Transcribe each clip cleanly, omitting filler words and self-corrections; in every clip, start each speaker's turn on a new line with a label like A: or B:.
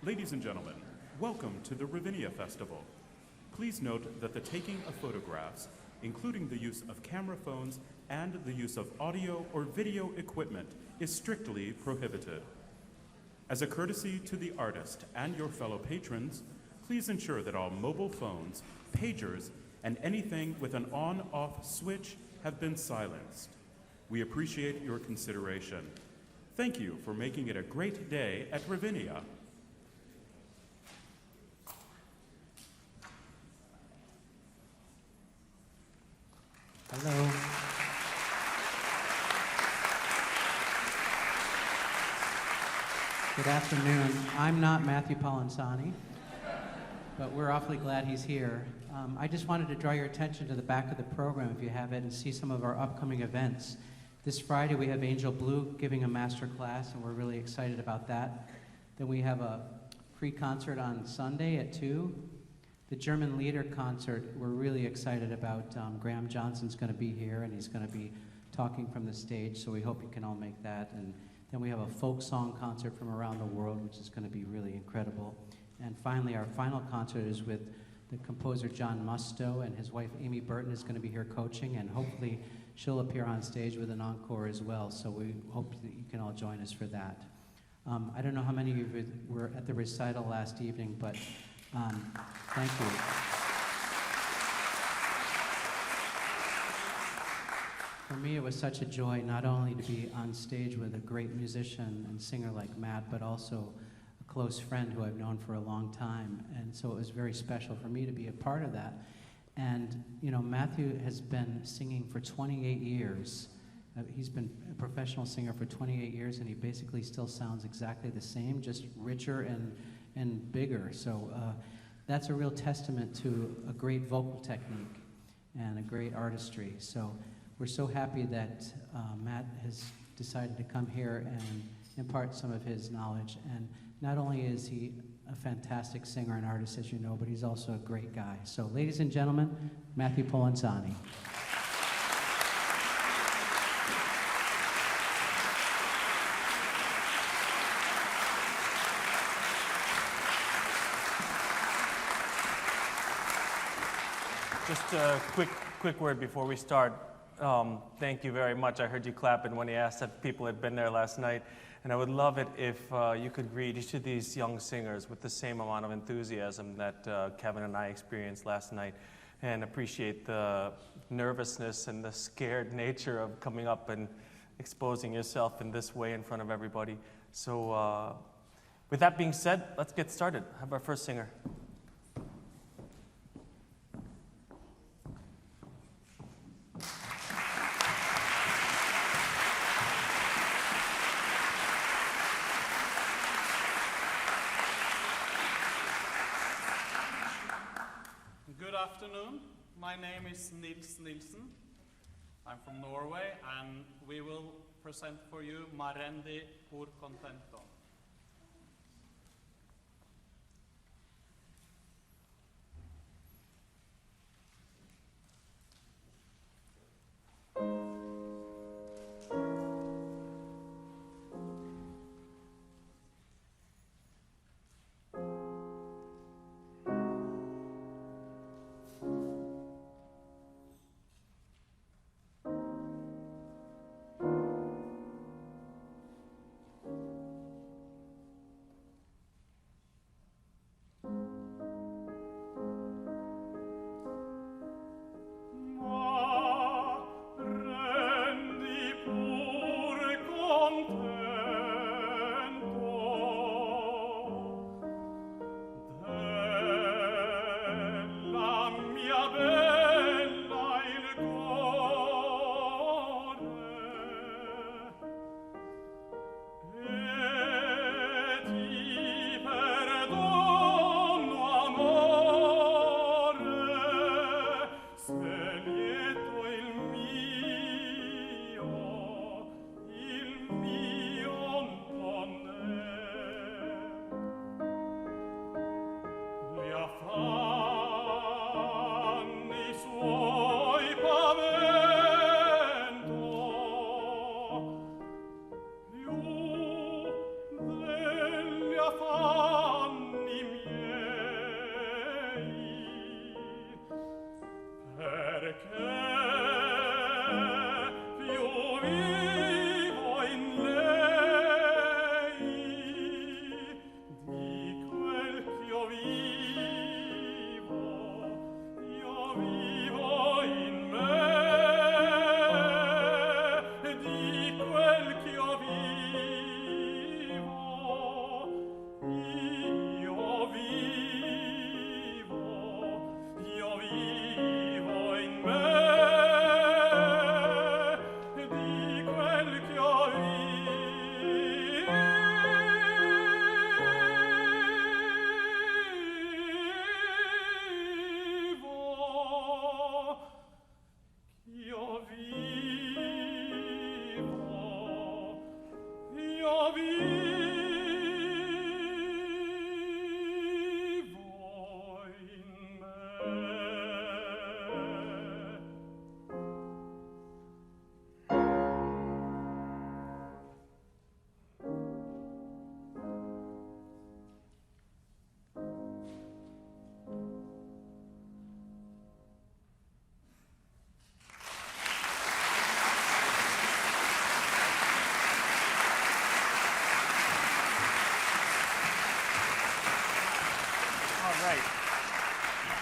A: Ladies and gentlemen, welcome to the Ravinia Festival. Please note that the taking of photographs, including the use of camera phones and the use of audio or video equipment, is strictly prohibited. As a courtesy to the artist and your fellow patrons, please ensure that all mobile phones, pagers, and anything with an on-off switch have been silenced. We appreciate your consideration. Thank you for making it a great day at Ravinia.
B: Hello. Good afternoon. I'm not Matthew Polenzani, but we're awfully glad he's here. I just wanted to draw your attention to the back of the program, if you have it, and see some of our upcoming events. This Friday we have Angel Blue giving a master class, and we're really excited about that. Then we have a free concert on Sunday at 2. The German Lieder concert, we're really excited about. Graham Johnson's going to be here, and he's going to be talking from the stage, so we hope you can all make that. And then we have a folk song concert from around the world, which is going to be really incredible. And finally, our final concert is with the composer John Musto, and his wife Amy Burton is going to be here coaching, and hopefully she'll appear on stage with an encore as well, so we hope that you can all join us for that. I don't know how many of you were at the recital last evening, but thank you. For me, it was such a joy not only to be on stage with a great musician and singer like Matt, but also a close friend who I've known for a long time. And so it was very special for me to be a part of that. And, you know, Matthew has been singing for 28 years. He's been a professional singer for 28 years, and he basically still sounds exactly the same, just richer and bigger. So that's a real testament to a great vocal technique and a great artistry. So we're so happy that Matt has decided to come here and impart some of his knowledge. And not only is he a fantastic singer and artist, as you know, but he's also a great guy. So ladies and gentlemen, Matthew Polenzani.
C: Just a quick word before we start. Thank you very much. I heard you clapping when he asked if people had been there last night. And I would love it if you could greet each of these young singers with the same amount of enthusiasm that Kevin and I experienced last night, and appreciate the nervousness and the scared nature of coming up and exposing yourself in this way in front of everybody. So with that being said, let's get started. Have our first singer.
D: Good afternoon. My name is Nils Nilsen. I'm from Norway, and we will present for you Ma rendi, contento.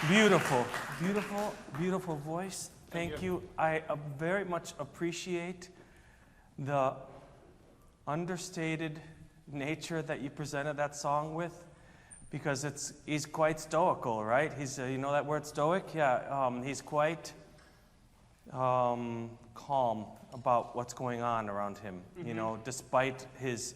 C: Beautiful, beautiful, beautiful voice. Thank you. I very much appreciate the understated nature that you presented that song with, because he's quite stoical, right? He's you know that word stoic? Yeah. He's quite calm about what's going on around him. You know, despite his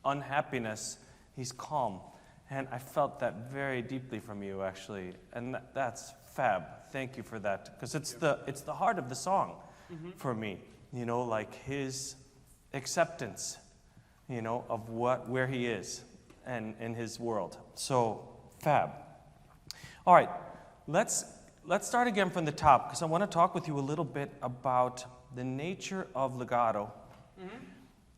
C: unhappiness, he's calm. And I felt that very deeply from you, actually, and that's fab. Thank you for that, because it's the heart of the song for me. You know, like his acceptance, you know, of where he is and in his world. So fab. All right, let's start again from the top, because I want to talk with you a little bit about the nature of legato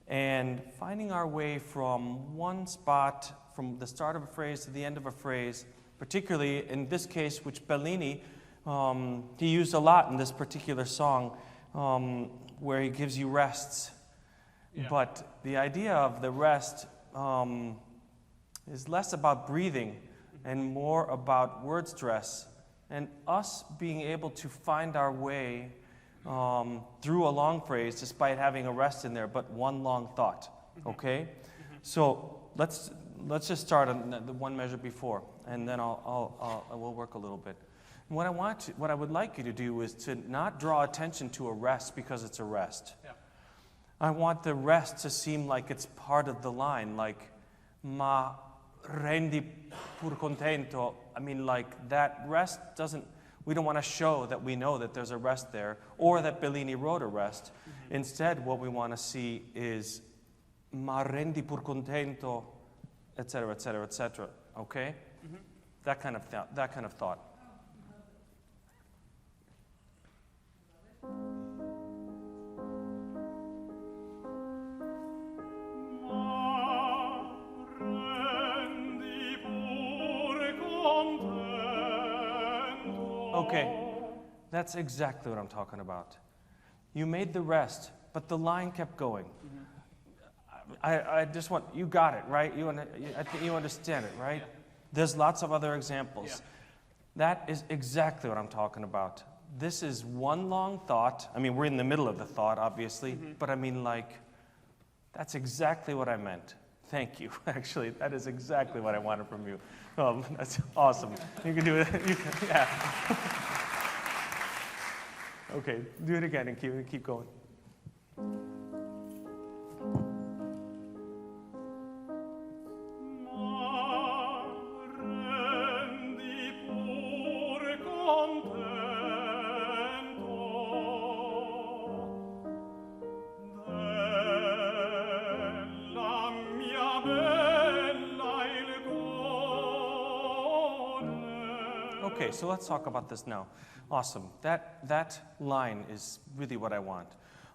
C: and finding our way from one spot, from the start of a phrase to the end of a phrase, particularly in this case, which Bellini, he used a lot in this particular song, where he gives you rests. Yeah. But the idea of the rest is less about breathing and more about word stress, and us being able to find our way through a long phrase despite having a rest in there, but one long thought, okay? So let's just start on the one measure before, and then we'll work a little bit. And what I would like you to do is to not draw attention to a rest because it's a rest. Yeah. I want the rest to seem like it's part of the line, like ma rendi pur contento. I mean, like that rest doesn't, we don't want to show that we know that there's a rest there or that Bellini wrote a rest. Instead, what we want to see is ma rendi pur contento, etc., etc., etc. Okay? That kind of thought. Okay, that's exactly what I'm talking about. You made the rest, but the line kept going. I just want, you got it, right? I think you understand it, right? Yeah. There's lots of other examples. Yeah. That is exactly what I'm talking about. This is one long thought. I mean, we're in the middle of the thought, obviously, but I mean, like, that's exactly what I meant. Thank you, actually. That is exactly what I wanted from you. That's awesome. You can do it. Yeah. Okay, do it again and keep going. Okay, so let's talk about this now. Awesome. That line is really what I want.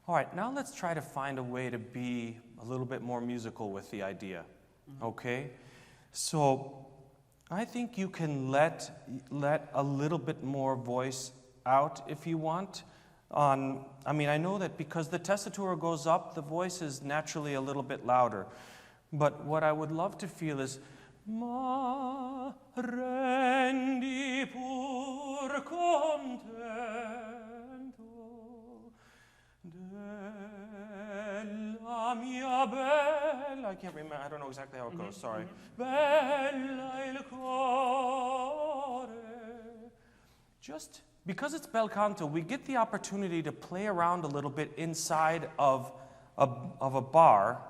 C: All right, now let's try to find a way to be a little bit more musical with the idea. Okay? So I think you can let a little bit more voice out if you want. I mean, I know that because the tessitura goes up, the voice is naturally a little bit louder. But what I would love to feel is ma rendi pur contento della mia bella. I can't remember. I don't know exactly how it goes. Sorry. Bella il cuore. Just because it's bel canto, we get the opportunity to play around a little bit inside of a bar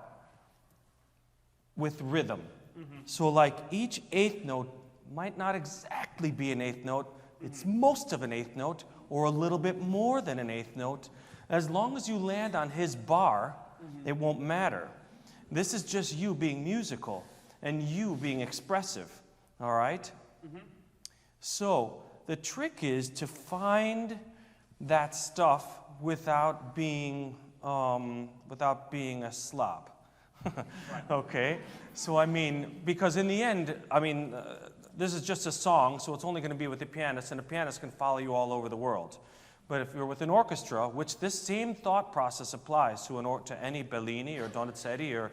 C: with rhythm. So like each eighth note might not exactly be an eighth note, it's most of an eighth note or a little bit more than an eighth note. As long as you land on his bar, it won't matter. This is just you being musical and you being expressive, all right? So the trick is to find that stuff without being a slob. Okay, so I mean, because in the end, I mean, this is just a song, so it's only going to be with the pianist, and the pianist can follow you all over the world. But if you're with an orchestra, which this same thought process applies to any Bellini or Donizetti or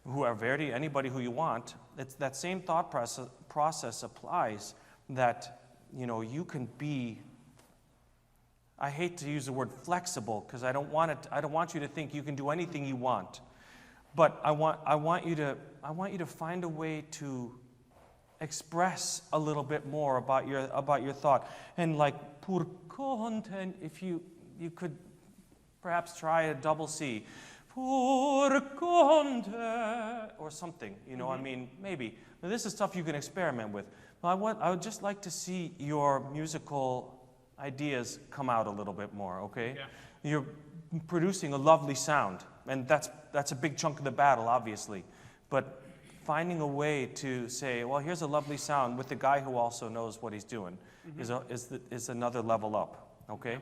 C: whoever, Verdi, anybody who you want, it's that same thought process applies that you can be, I hate to use the word flexible because I don't want you to think you can do anything you want. But I want you to find a way to express a little bit more about your thought. And like pur content, if you could perhaps try a double C. Pur content, or something, I mean, maybe. Now, this is stuff you can experiment with. But I would just like to see your musical ideas come out a little bit more, okay?
D: Yeah.
C: You're producing a lovely sound, and that's a big chunk of the battle, obviously. But finding a way to say, well, here's a lovely sound with the guy who also knows what he's doing is another level up, okay?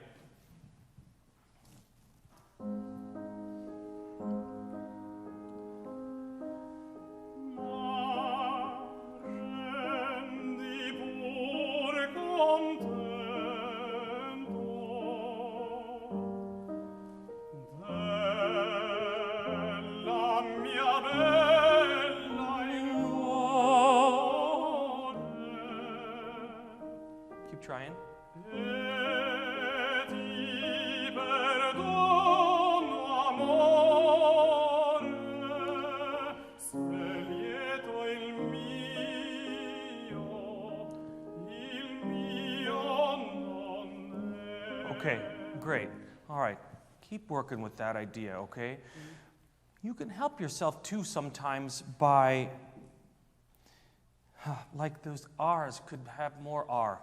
C: Keep trying. Okay, great. All right, keep working with that idea, okay? You can help yourself too sometimes by, like those R's could have more R.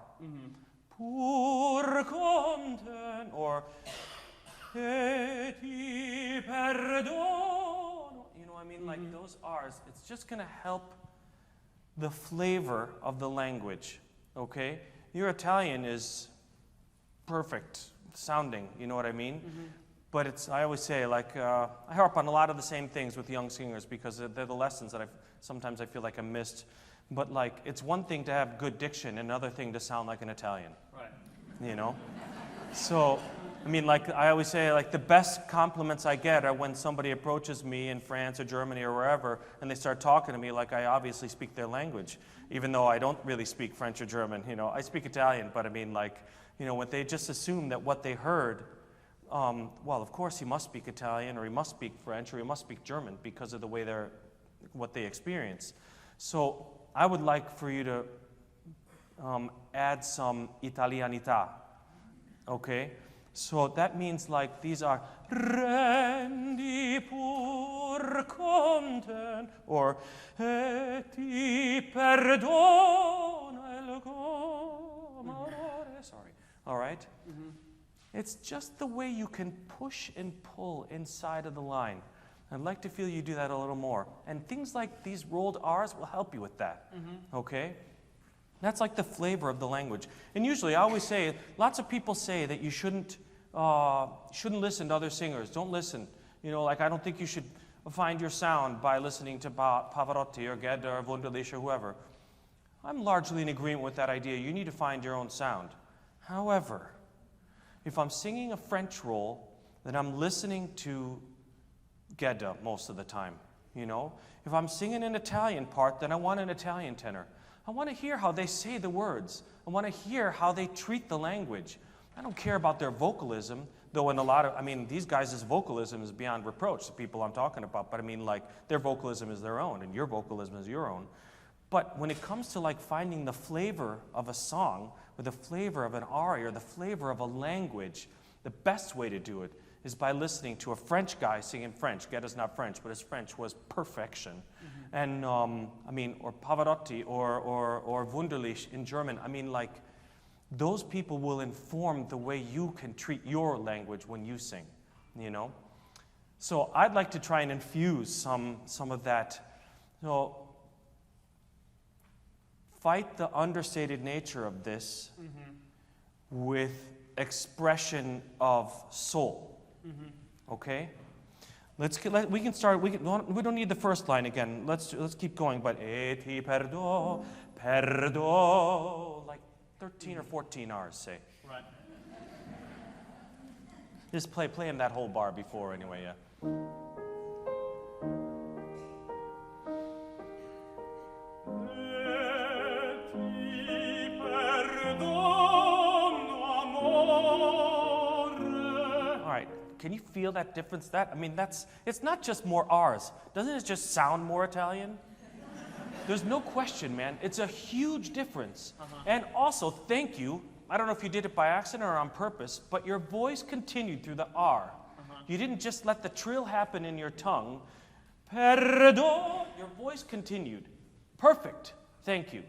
C: Pur content, or e ti perdono. You know what I mean? Like those R's, it's just going to help the flavor of the language, okay? Your Italian is perfect sounding, you know what I mean? But I always say, like, I harp on a lot of the same things with young singers because they're the lessons that sometimes I feel like I missed. But like, it's one thing to have good diction, another thing to sound like an Italian. Right. So, I mean, like I always say, like the best compliments I get are when somebody approaches me in France or Germany or wherever, and they start talking to me like I obviously speak their language, even though I don't really speak French or German. I speak Italian, but I mean, like, when they just assume that what they heard, well, of course he must speak Italian, or he must speak French, or he must speak German because of the way what they experience. So I would like for you to add some italianità, okay? So that means like these are rendi pur content, or e ti perdono il amore. Sorry. All right? It's just the way you can push and pull inside of the line. I'd like to feel you do that a little more. And things like these rolled R's will help you with that, okay? That's like the flavor of the language. And usually, I always say, lots of people say that you shouldn't listen to other singers. Don't listen. Like I don't think you should find your sound by listening to Pavarotti or Goethe or Wunderlich or whoever. I'm largely in agreement with that idea. You need to find your own sound. However, if I'm singing a French roll, then I'm listening to Goethe most of the time, If I'm singing an Italian part, then I want an Italian tenor. I want to hear how they say the words. I want to hear how they treat the language. I don't care about their vocalism, though these guys' vocalism is beyond reproach, the people I'm talking about, but I mean, like, their vocalism is their own, and your vocalism is your own. But when it comes to, like, finding the flavor of a song, or the flavor of an aria, or the flavor of a language, the best way to do it is by listening to a French guy singing French. Goethe's not French, but his French was perfection. And, or Pavarotti or Wunderlich in German. I mean, like, those people will inform the way you can treat your language when you sing, So I'd like to try and infuse some of that. So fight the understated nature of this with expression of soul. Okay? We can start. We don't need the first line again. Let's keep going. But e ti perdo, like 13 or 14 R's, say.
D: Right.
C: Just play him that whole bar before anyway. Yeah.
D: E ti perdo.
C: Can you feel that difference? It's not just more R's. Doesn't it just sound more Italian? There's no question, man. It's a huge difference. And also, thank you. I don't know if you did it by accident or on purpose, but your voice continued through the R. You didn't just let the trill happen in your tongue. Perdo. Your voice continued. Perfect. Thank you.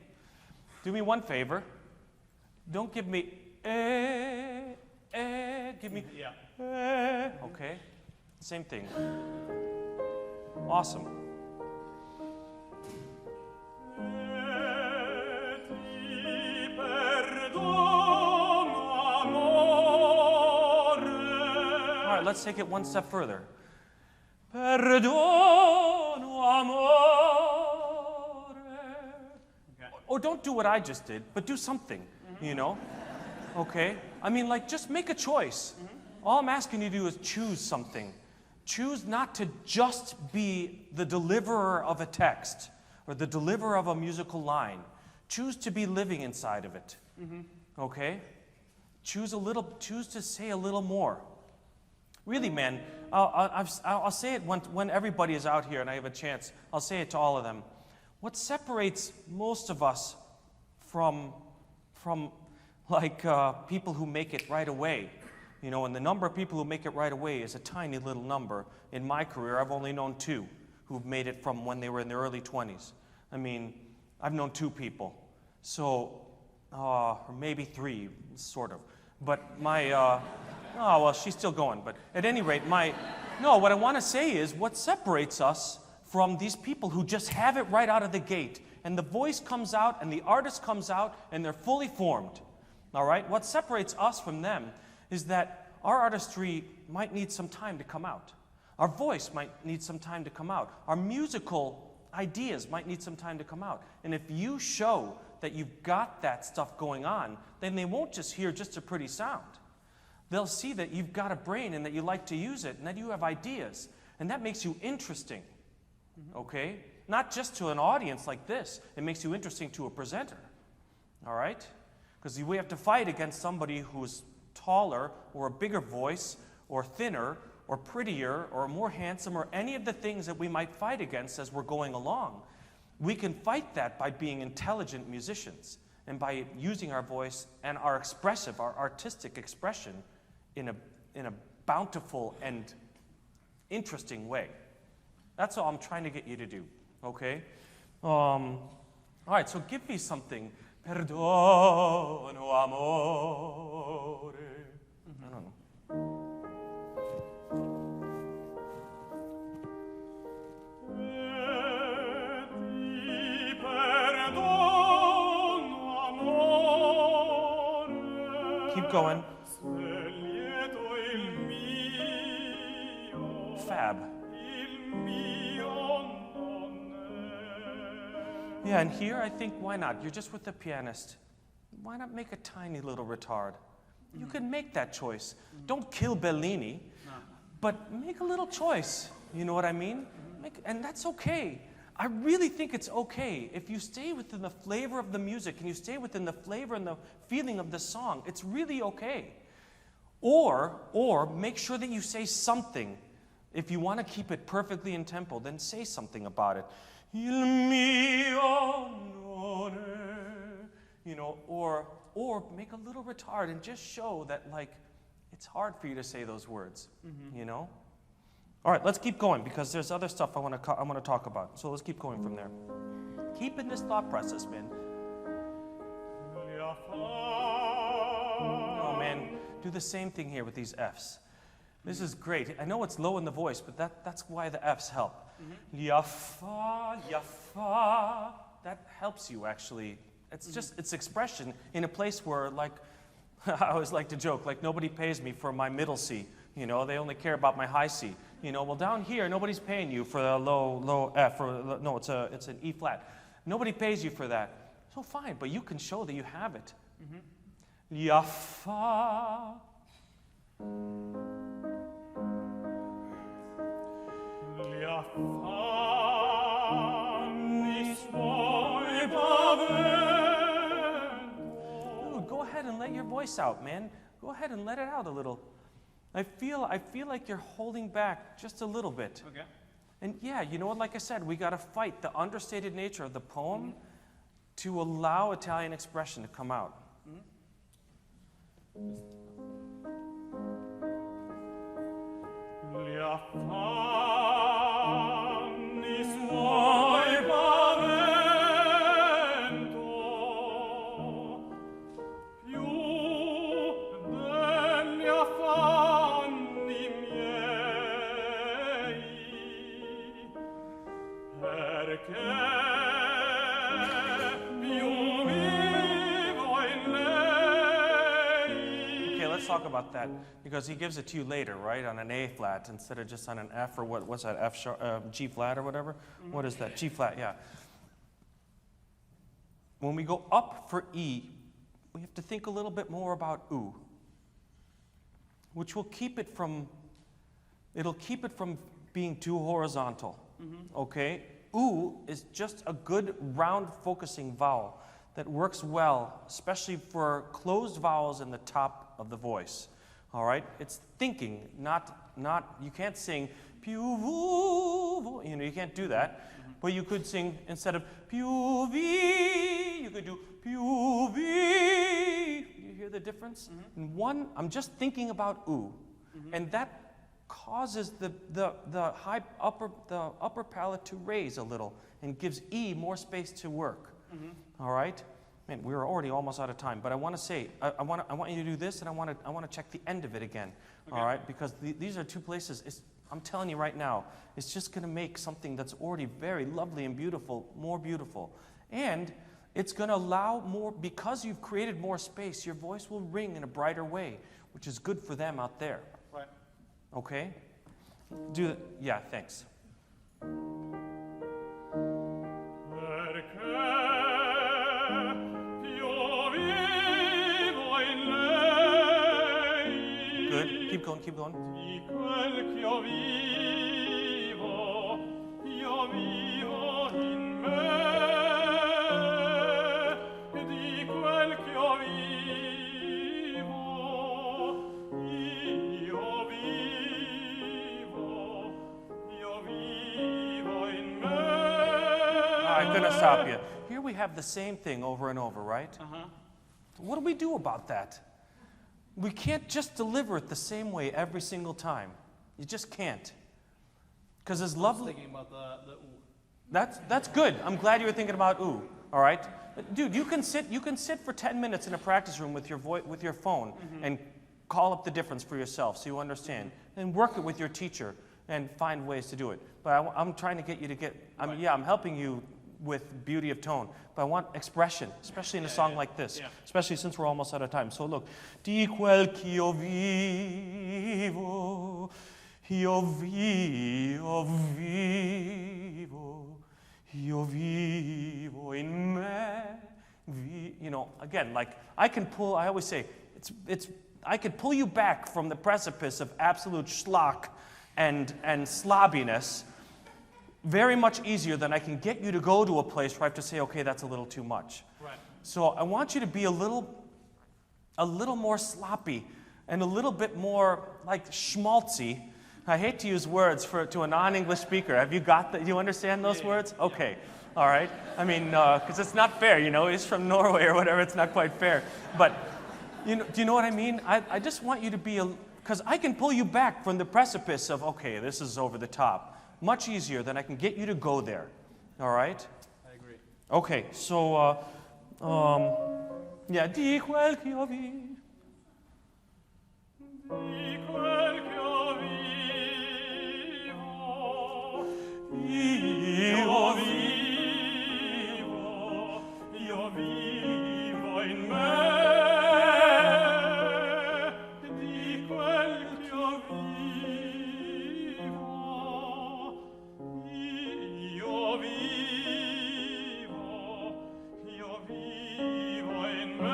C: Do me one favor. Don't give me give me okay. Same thing. Awesome. All right, let's take it one step further. Perdono amore. Or don't do what I just did, but do something, you know? Okay? I mean, like, just make a choice. All I'm asking you to do is choose something. Choose not to just be the deliverer of a text or the deliverer of a musical line. Choose to be living inside of it. Okay? Choose to say a little more. Really, man, I'll say it when everybody is out here and I have a chance. I'll say it to all of them. What separates most of us from people who make it right away, you know, and the number of people who make it right away is a tiny little number. In my career, I've only known 2 who've made it from when they were in their early 20s. I mean, I've known 2 people, so, or maybe 3, sort of. But my, oh, well, she's still going, but at any rate, what I want to say is what separates us from these people who just have it right out of the gate, and the voice comes out, and the artist comes out, and they're fully formed. All right? What separates us from them is that our artistry might need some time to come out. Our voice might need some time to come out. Our musical ideas might need some time to come out. And if you show that you've got that stuff going on, then they won't just hear just a pretty sound. They'll see that you've got a brain and that you like to use it and that you have ideas. And that makes you interesting. Okay? Not just to an audience like this. It makes you interesting to a presenter. All right? Because we have to fight against somebody who's taller or a bigger voice or thinner or prettier or more handsome or any of the things that we might fight against as we're going along. We can fight that by being intelligent musicians and by using our voice and our expressive, our artistic expression in a bountiful and interesting way. That's all I'm trying to get you to do, okay? All right, so give me something. Perdono amore. I don't know. Keep going. Fab. Yeah, and here I think, why not? You're just with the pianist. Why not make a tiny little retard? You can make that choice. Don't kill Bellini, but make a little choice. You know what I mean? And that's okay. I really think it's okay if you stay within the flavor of the music and you stay within the flavor and the feeling of the song. It's really okay. Or make sure that you say something. If you want to keep it perfectly in tempo, then say something about it. Il mio onore. You know, or make a little retard and just show that, like, it's hard for you to say those words, you know? All right, let's keep going because there's other stuff I want to talk about. So let's keep going from there. Keep in this thought process, man. Oh, man, do the same thing here with these Fs. This is great. I know it's low in the voice, but that's why the Fs help. Yafa, yafa. That helps you, actually. It's just, it's expression in a place where, like, I always like to joke, like, nobody pays me for my middle C. You know, they only care about my high C. You know, well, down here, nobody's paying you for a low F, or no, it's an E flat. Nobody pays you for that. So fine, but you can show that you have it. Yafa. Dude, go ahead and let your voice out, man. Go ahead and let it out a little. I feel like you're holding back just a little bit.
D: Okay.
C: And yeah, you know what, like I said, we got to fight the understated nature of the poem to allow Italian expression to come out.
D: Gli affanni suoi pavento più degli affanni miei, perché più vivo in lei.
C: Okay, let's talk about that, because he gives it to you later, right, on an A flat instead of just on an F, or what's that, F sharp, G flat or whatever? What is that? G flat, yeah. When we go up for E, we have to think a little bit more about U, which will keep it from, it'll keep it from being too horizontal, okay? U is just a good round focusing vowel that works well, especially for closed vowels in the top of the voice. All right? It's thinking, not you can't sing più vu, you know, you can't do that. But you could sing, instead of più vi, you could do più vi. You hear the difference? In one, I'm just thinking about u, and that causes the upper palate to raise a little and gives E more space to work. All right? Man, we're already almost out of time, but I want to say, I want you to do this, and I want to check the end of it again.
D: Okay.
C: All right? Because these are two places. I'm telling you right now, it's just going to make something that's already very lovely and beautiful more beautiful, and it's going to allow more, because you've created more space. Your voice will ring in a brighter way, which is good for them out there.
D: Right.
C: Okay? Do it. Yeah. Thanks. Good. Keep going, keep going.
D: Di quel ch'io vivo in me. Di quel ch'io vivo in me.
C: I'm going to stop you. Here we have the same thing over and over, right? What do we do about that? We can't just deliver it the same way every single time. You just can't. Because it's lovely.
D: Thinking about the ooh.
C: That's good. I'm glad you were thinking about ooh. All right, dude. You can sit for 10 minutes in a practice room with your phone and call up the difference for yourself, so you understand, and work it with your teacher and find ways to do it. But I'm trying to get you to get. I'm helping you with beauty of tone, but I want expression, especially in a song like this, especially since we're almost out of time. So look, di quel ch'io vivo, io vivo in me. You know, again, like I always say, I could pull you back from the precipice of absolute schlock and slobbiness very much easier than I can get you to go to a place where I have to say, okay, that's a little too much.
D: Right.
C: So I want you to be a little more sloppy and a little bit more like schmaltzy. I hate to use words to a non-English speaker. Have you got that? You understand those words? Okay. All right. I mean, because it's not fair, you know. He's from Norway or whatever. It's not quite fair. But do you know what I mean? I just want you to be because I can pull you back from the precipice of, okay, this is over the top. Much easier than I can get you to go there. All right?
D: I agree.
C: Okay, so, yeah, di quel ch'io vivo.
D: Di quel ch'io vivo in me. Di quel ch'io vivo in me.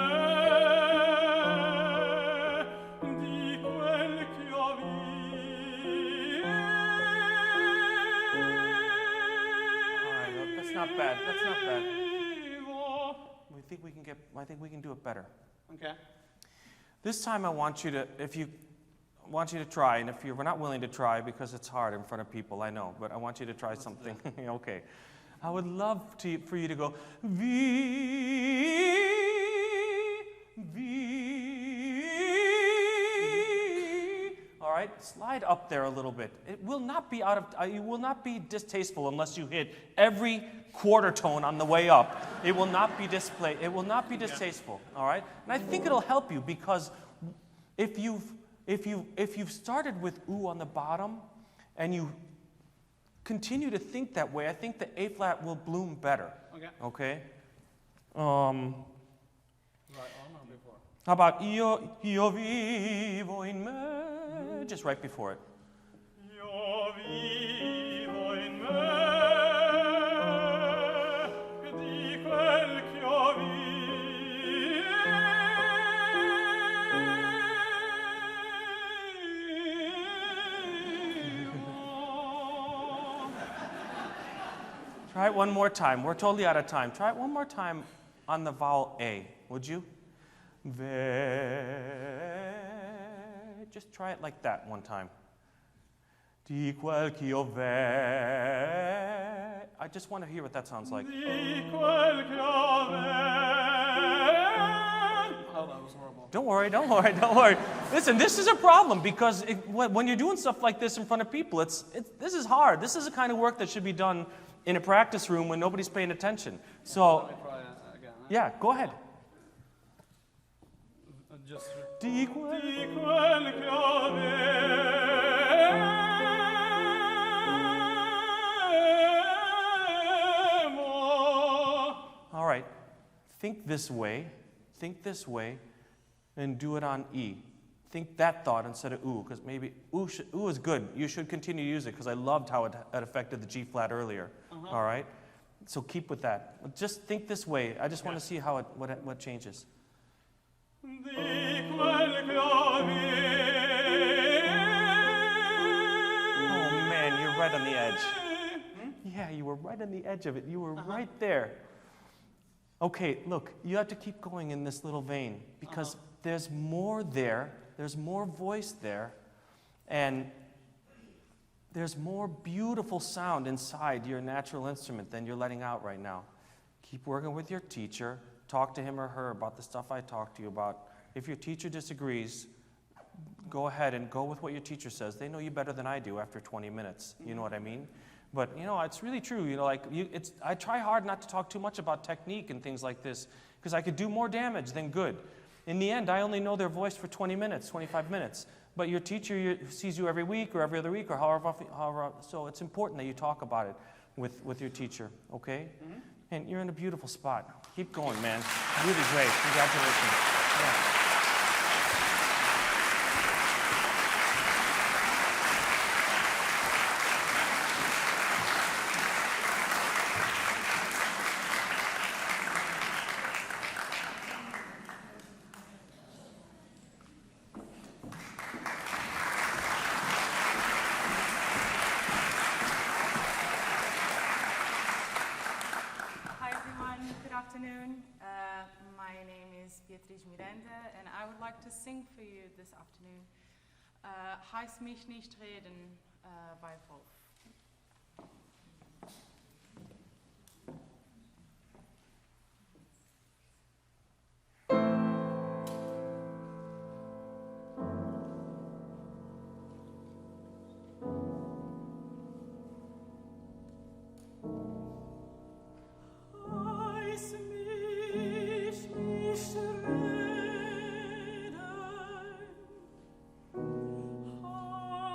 D: Di quel ch'io
C: That's not bad. That's not bad. I think we can do it better.
D: Okay.
C: This time I want you to, want you to try, and if you're not willing to try, because it's hard in front of people, I know, but I want you to try something. Okay. I would love for you to go, all right, slide up there a little bit. It will not be you will not be distasteful unless you hit every quarter tone on the way up. It will not be distasteful, all right? And I think it'll help you, because if you've started with ooh on the bottom and you continue to think that way, I think the A flat will bloom better. Okay?
D: Right on or before?
C: How about io vivo in me? Just right before it.
D: Io vivo in me, di quel ch'io
C: Try it one more time. We're totally out of time. Try it one more time on the vowel A, would you? Just try it like that one time. Di quel ch'io I just want to hear what that sounds like.
D: Di quel ch'io Oh, that was horrible.
C: Don't worry. Listen, this is a problem, because when you're doing stuff like this in front of people, this is hard. This is the kind of work that should be done in a practice room when nobody's paying attention. So,
D: Let me try again.
C: yeah, go ahead.
D: Just
C: Di quel All right. Think this way, and do it on E. Think that thought instead of ooh, because maybe ooh is good. You should continue to use it, because I loved how it affected the G flat earlier. All right? So keep with that. Just think this way. I just want to see how what changes. Oh man, you're right on the edge. Yeah, you were right on the edge of it. You were right there. Okay, look, you have to keep going in this little vein, because there's more there, there's more voice there, and there's more beautiful sound inside your natural instrument than you're letting out right now. Keep working with your teacher. Talk to him or her about the stuff I talked to you about. If your teacher disagrees, go ahead and go with what your teacher says. They know you better than I do after 20 minutes. You know what I mean? But, you know, it's really true. You know, I try hard not to talk too much about technique and things like this, because I could do more damage than good. In the end, I only know their voice for 20 minutes, 25 minutes. But your teacher sees you every week or every other week or however, so it's important that you talk about it with your teacher, okay? And you're in a beautiful spot. Keep going, man. Really great. Congratulations. Yeah.
E: My name is Beatriz Miranda, and I would like to sing for you this afternoon Heiss, mich, nicht, reden by Wolf.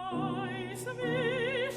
F: Heiss mich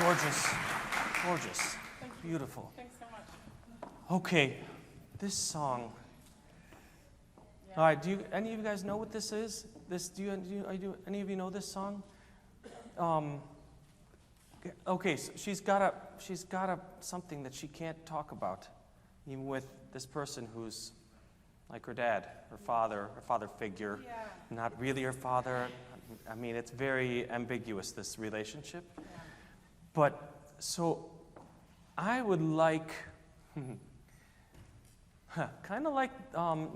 C: Gorgeous. Gorgeous. Beautiful.
E: Thanks so much.
C: Okay, this song.
E: Yeah.
C: All right, do any of you guys know what this is? Any of you know this song? Okay, so she's got something that she can't talk about, even with this person who's like her dad, her father figure,
E: Yeah.
C: not really her father. I mean, it's very ambiguous, this relationship.
E: Yeah.
C: But, so, I would like, kind of like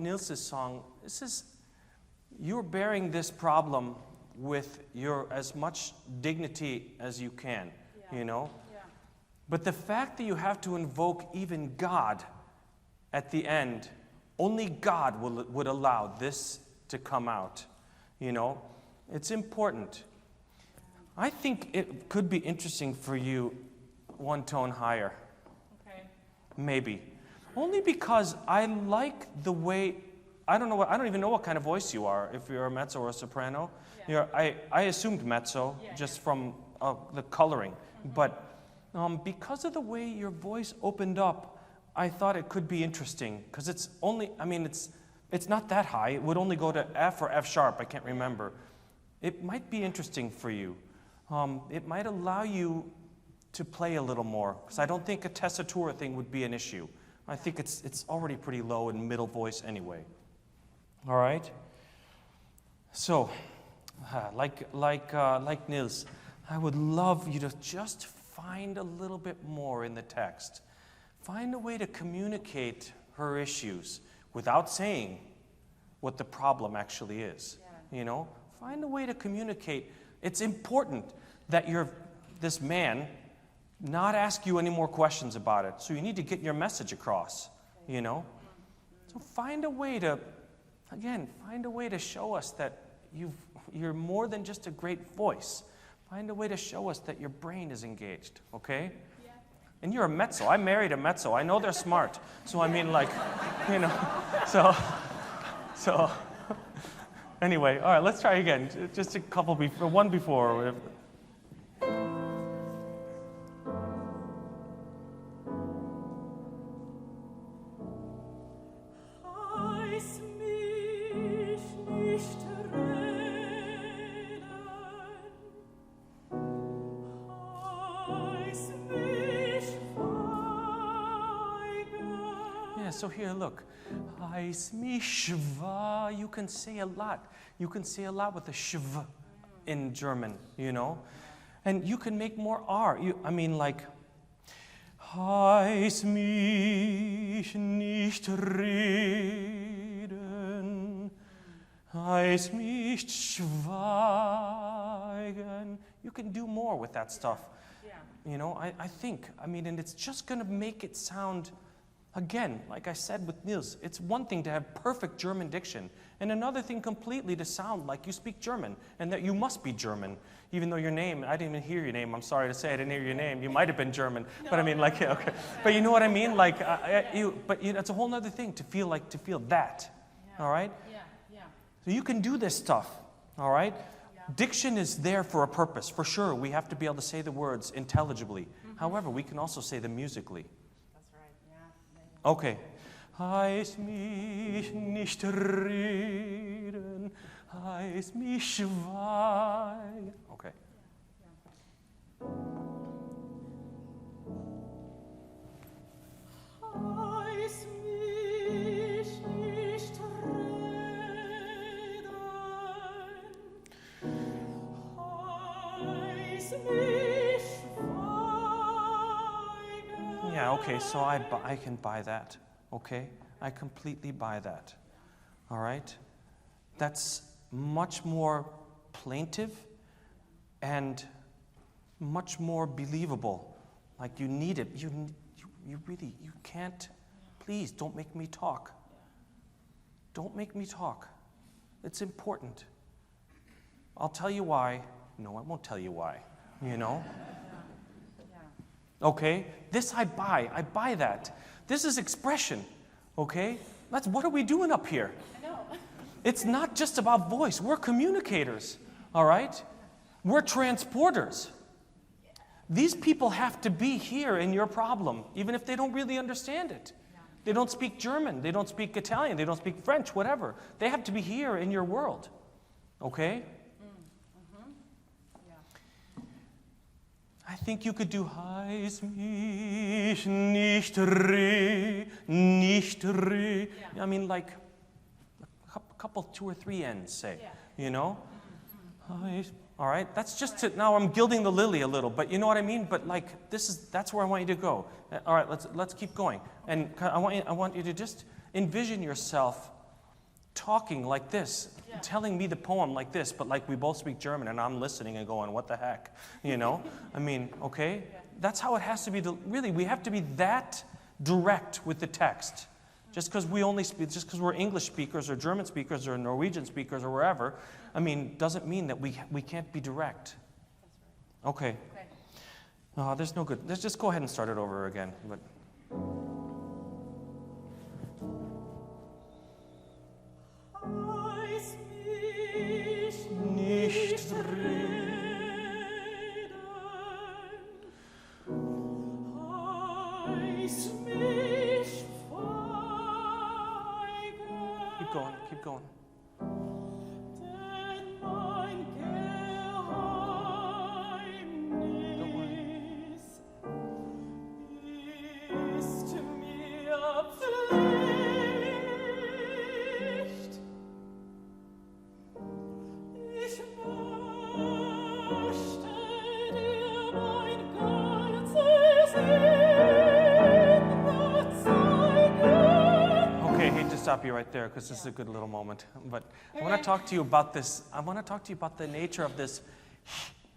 C: Nils' song, this is, you're bearing this problem with as much dignity as you can,
E: Yeah.
C: you know?
E: Yeah.
C: But the fact that you have to invoke even God at the end, only God would allow this to come out, you know? It's important. I think it could be interesting for you one tone higher,
E: Okay.
C: maybe. Only because I like the way, I don't even know what kind of voice you are, if you're a mezzo or a soprano.
E: Yeah.
C: I assumed mezzo,
E: Yeah,
C: just
E: yeah.
C: from the coloring. But because of the way your voice opened up, I thought it could be interesting, because it's only, I mean, it's not that high. It would only go to F or F sharp, I can't remember. It might be interesting for you. It might allow you to play a little more, because I don't think a tessitura thing would be an issue. I think it's already pretty low in middle voice anyway. All right? So, like Nils, I would love you to just find a little bit more in the text. Find a way to communicate her issues without saying what the problem actually is.
E: Yeah.
C: You know? Find a way to communicate. It's important that this man not ask you any more questions about it. So you need to get your message across, you know? So find a way to show us that you're more than just a great voice. Find a way to show us that your brain is engaged, okay?
E: Yeah.
C: And you're a mezzo. I married a mezzo. I know they're smart. So I mean, like, you know, so anyway, all right, let's try again. Just a couple one before.
F: Heiss, mich, nicht, reden. Heiss, mich, schweigen.
C: Yeah, so here, look. Heiss, mich, you can say a lot. You can say a lot with the shv in German, you know? And you can make more R. I mean, like, heiss mich nicht reden, heiss mich schweigen. You can do more with that stuff.
E: Yeah.
C: You know, I think, and it's just going to make it sound, again, like I said with Nils, it's one thing to have perfect German diction, and another thing completely to sound like you speak German, and that you must be German, even though your name, I didn't even hear your name, I'm sorry to say, I didn't hear your name, you might have been German, but I mean, like, yeah, okay. But you know what I mean? Like, it's a whole other thing to feel that, all right?
E: Yeah. Yeah.
C: So you can do this stuff, all right?
E: Yeah.
C: Diction is there for a purpose, for sure. We have to be able to say the words intelligibly. However, we can also say them musically.
E: That's right. Yeah.
C: Okay. Heiss mich nicht reden, heiss mich schweigen. Okay.
F: Heiss, mich nicht reden. Heiss, mich schweigen.
C: Yeah, okay, so I can buy that. Okay? I completely buy that. All right? That's much more plaintive and much more believable. Like you need it. You can't. Please don't make me talk. Don't make me talk. It's important. I'll tell you why. No, I won't tell you why. You know? Okay? This I buy. I buy that. This is expression. Okay? What are we doing up here?
E: I know.
C: It's not just about voice. We're communicators. All right? We're transporters. These people have to be here in your problem, even if they don't really understand it. They don't speak German, they don't speak Italian, they don't speak French, whatever. They have to be here in your world, okay? I think you could do Heiss, mich, nicht, reden. I mean, like a couple, 2 or 3 ends, say, you know? Heiss. All right, that's just to, now I'm gilding the lily a little, but you know what I mean? But like, that's where I want you to go. All right, let's keep going. And I want you to just envision yourself talking like this, telling me the poem like this, but like we both speak German and I'm listening and going, what the heck, you know? I mean, okay? That's how it has to be, really, we have to be that direct with the text. Just because we're English speakers or German speakers or Norwegian speakers or wherever, I mean, doesn't mean that we can't be direct. Okay. There's no good. Let's just go ahead and start it over again. But.
F: Heiss mich
C: Nicht
F: reden. Heiss mich schweigen.
C: Keep going.
F: Denn mein Geheimnis ist mir Pflicht. Ich möchte dir mein ganzes Innere zeigen.
C: Okay, I hate to stop you right there because this is a good little moment. But I want to talk to you about this. I want to talk to you about the nature of this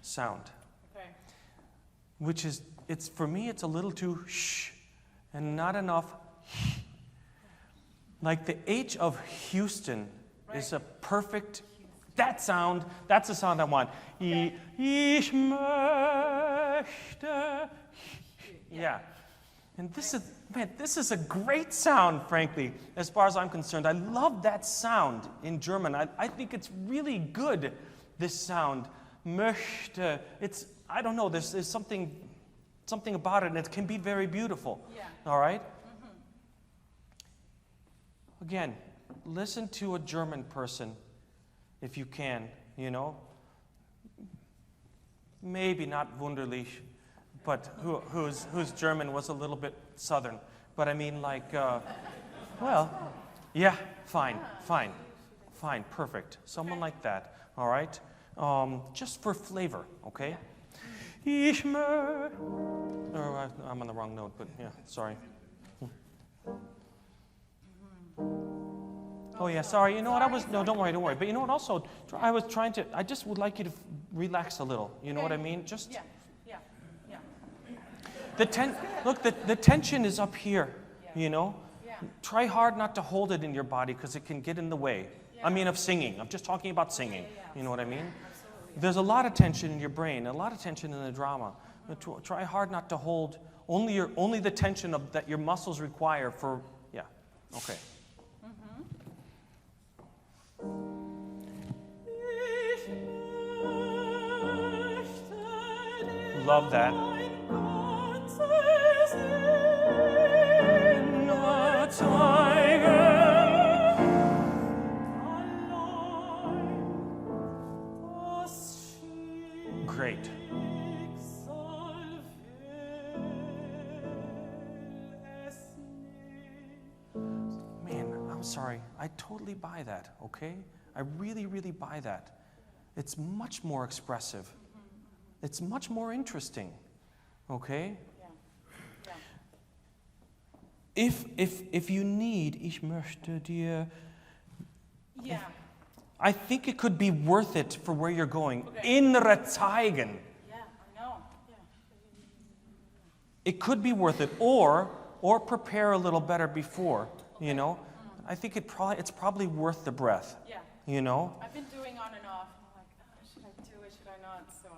C: sound, which is, for me, it's a little too shh and not enough. Like the H of Houston is a perfect, that sound, that's the sound I want. Ich möchte. Yeah. And this is a great sound, frankly, as far as I'm concerned. I love that sound in German. I think it's really good, this sound. Möchte. I don't know, there's something about it, and it can be very beautiful. All right? Again, listen to a German person, if you can, you know. Maybe not wunderlich, but whose German was a little bit southern. But I mean, like, well, yeah, fine, perfect. Someone like that, all right? Just for flavor, okay? Ich möchte. Oh, I'm on the wrong note, but yeah, sorry. Oh yeah, sorry. You know what? No, don't worry. But you know what? Also, I just would like you to relax a little. You know what I mean? Just.
E: Yeah.
C: Look, the tension is up here. You know. Try hard not to hold it in your body because it can get in the way. I mean, of singing. I'm just talking about singing. You know what I mean?
E: Absolutely.
C: There's a lot of tension in your brain, a lot of tension in the drama. Try hard not to hold only the tension that your muscles require for. Yeah. Okay. Love that. Great. Man, I'm sorry. I totally buy that, okay? I really, really buy that. It's much more expressive. It's much more interesting, okay?
E: Yeah.
C: If you need, ich möchte dir.
E: Yeah.
C: I think it could be worth it for where you're going. Innere zeigen.
E: Yeah, I know. Yeah.
C: It could be worth it, or prepare a little better before. You know, I think it's probably worth the breath.
E: Yeah.
C: You know.
E: I've been doing on and off. I'm like, should I do it? Should I not? So.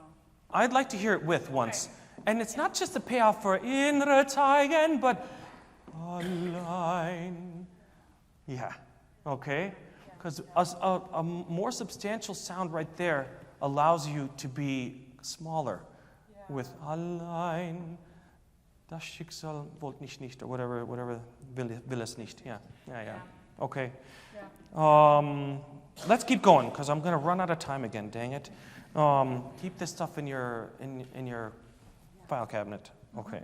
C: I'd like to hear it with once. And it's not just a payoff for innere zeigen, but allein. Yeah, okay? Because a more substantial sound right there allows you to be smaller.
E: Yeah.
C: with allein das Schicksal wollt nicht, or whatever will es nicht. Yeah. Okay.
E: Yeah.
C: Let's keep going because I'm going to run out of time again. Dang it. Keep this stuff in your file cabinet. Okay.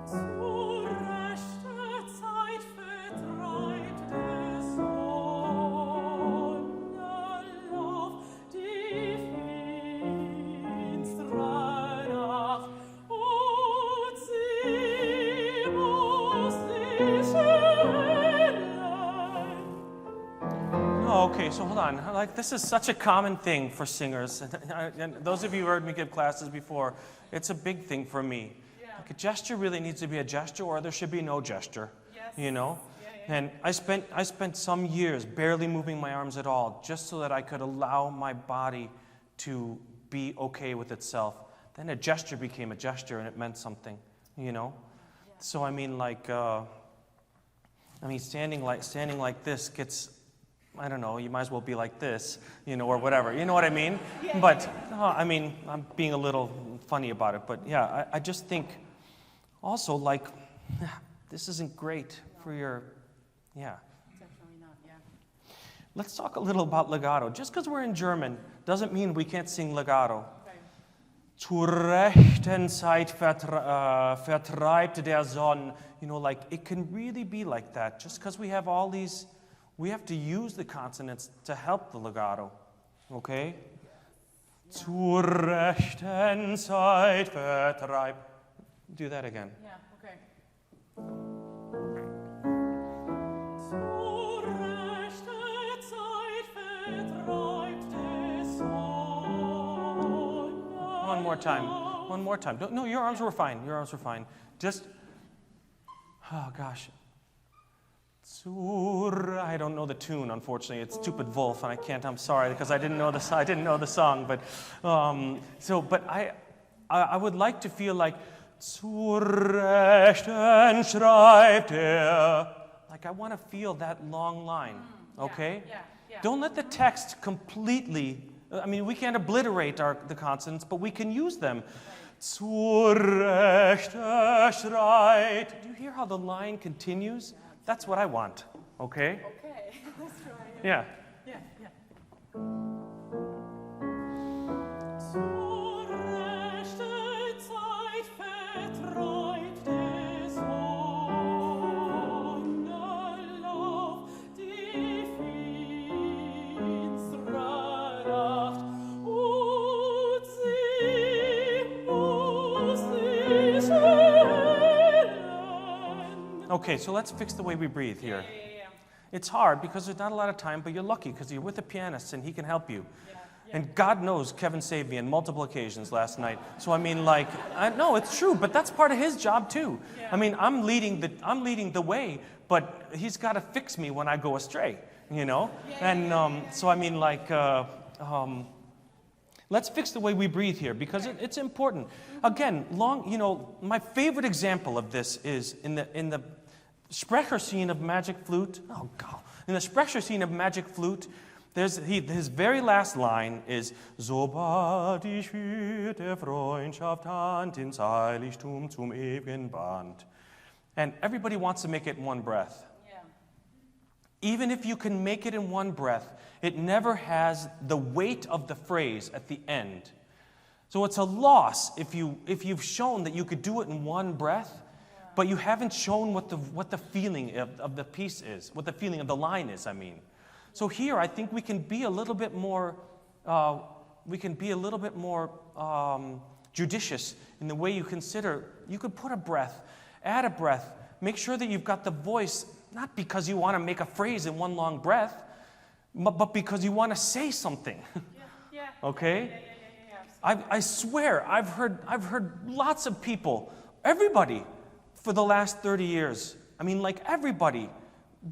F: Zur rechten Zeit vertreibt der Sonnenlauf die finstere Nacht, und sie muss dich erlösen.
C: Okay, so hold on. Like, this is such a common thing for singers. And those of you who heard me give classes before, it's a big thing for me.
E: Yeah.
C: Like, a gesture really needs to be a gesture, or there should be no gesture.
E: Yes.
C: You know?
E: Yeah.
C: And I spent some years barely moving my arms at all, just so that I could allow my body to be okay with itself. Then a gesture became a gesture, and it meant something. You know?
E: Yeah.
C: So I mean, like, standing like this gets, I don't know, you might as well be like this, you know, or whatever. You know what I mean?
E: Yeah.
C: But, I'm being a little funny about it. But yeah, I just think also, like, this isn't great for your, yeah.
E: Definitely not, yeah.
C: Let's talk a little about legato. Just because we're in German doesn't mean we can't sing legato.
E: Okay.
C: Zur rechten Zeit vertreibt der Sonne. You know, like, it can really be like that. Just because we have all these, we have to use the consonants to help the legato. Okay? Zur rechten Zeit vertreibt. Do that again.
E: Yeah, okay.
F: Zur rechten Zeit vertreibt der Sonnenlauf.
C: One more time. One more time. No, your arms were fine. Your arms were fine. Just, oh gosh. I don't know the tune, unfortunately. It's Stupid Wolf, and I can't. I'm sorry because I didn't know the song. But I would like to feel like zur rechten schreibt Like, I want to feel that long line. Okay.
E: Yeah.
C: Don't let the text completely. I mean, we can't obliterate the consonants, but we can use them. Zur rechten schreit. Do you hear how the line continues? That's what I want, okay?
E: Okay, let's try it.
C: Yeah.
E: Yeah.
F: Zur rechten Zeit vertreibt der Sonnenlauf die finstere Nacht, und sie muss dich erlösen.
C: Okay, so let's fix the way we breathe here.
E: Yeah.
C: It's hard because there's not a lot of time, but you're lucky because you're with a pianist and he can help you.
E: Yeah.
C: And God knows Kevin saved me on multiple occasions last night. So I mean, like, no, it's true, but that's part of his job too.
E: Yeah.
C: I mean, I'm leading the way, but he's got to fix me when I go astray, you know. And so I mean, like, let's fix the way we breathe here because it's important. Again, my favorite example of this is in the Sprecherscene of Magic Flute. Oh God! In the Sprecherscene of Magic Flute, his very last line is "Sobald ich für der Freundschaft Hand ins Heiligtum zum ewigen Band," and everybody wants to make it in one breath.
E: Yeah.
C: Even if you can make it in one breath, it never has the weight of the phrase at the end. So it's a loss if you've shown that you could do it in one breath, but you haven't shown what the feeling of the piece is, what the feeling of the line is, I mean. So here I think we can be a little bit more judicious in the way you consider. You could put a breath, add a breath, make sure that you've got the voice, not because you want to make a phrase in one long breath, but because you want to say something.
E: Yeah.
C: Okay?
E: Yeah.
C: I swear, I've heard lots of people, everybody, for the last 30 years. I mean, like, everybody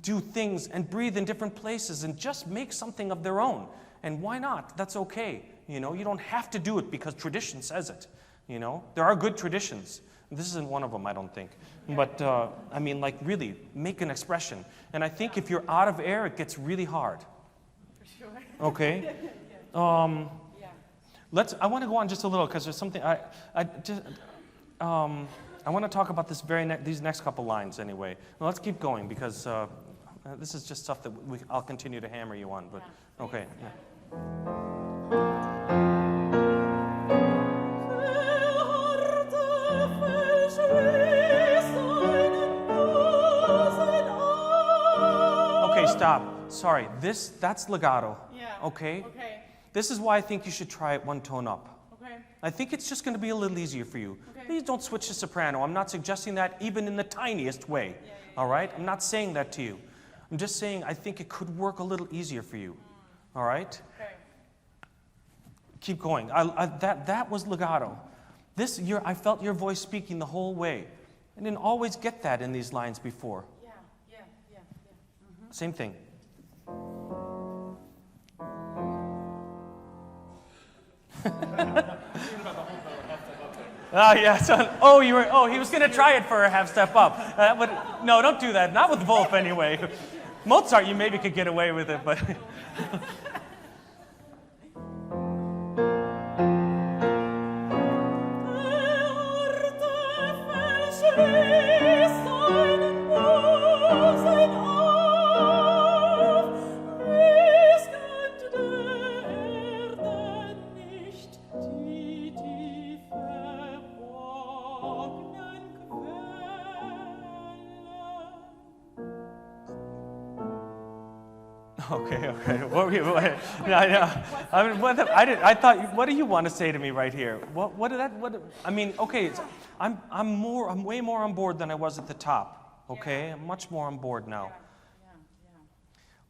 C: do things and breathe in different places and just make something of their own. And why not? That's okay. You know, you don't have to do it because tradition says it. You know, there are good traditions. This isn't one of them, I don't think. But, I mean, like, really, make an expression. And I think if you're out of air, it gets really hard.
E: For sure.
C: Okay?
E: Yeah.
C: I want to go on just a little because there's something I want to talk about these next couple lines anyway. Well, let's keep going because this is just stuff that I'll continue to hammer you on. But okay. Yeah. Okay, stop. Sorry. That's legato.
E: Yeah.
C: Okay?
E: Okay.
C: This is why I think you should try it one tone up.
E: Okay.
C: I think it's just going to be a little easier for you.
E: Okay.
C: Please don't switch to soprano. I'm not suggesting that even in the tiniest way. All right? I'm not saying that to you. I'm just saying I think it could work a little easier for you. All right?
E: Okay.
C: Keep going. That was legato. I felt your voice speaking the whole way. I didn't always get that in these lines before.
E: Yeah.
C: Same thing. He was going to try it for a half step up. No, don't do that. Not with Wolf anyway. Mozart, you maybe could get away with it, but. Okay. What were you? I thought. What do you want to say to me right here? I'm way more on board than I was at the top. Okay, I'm much more on board now.
E: Yeah.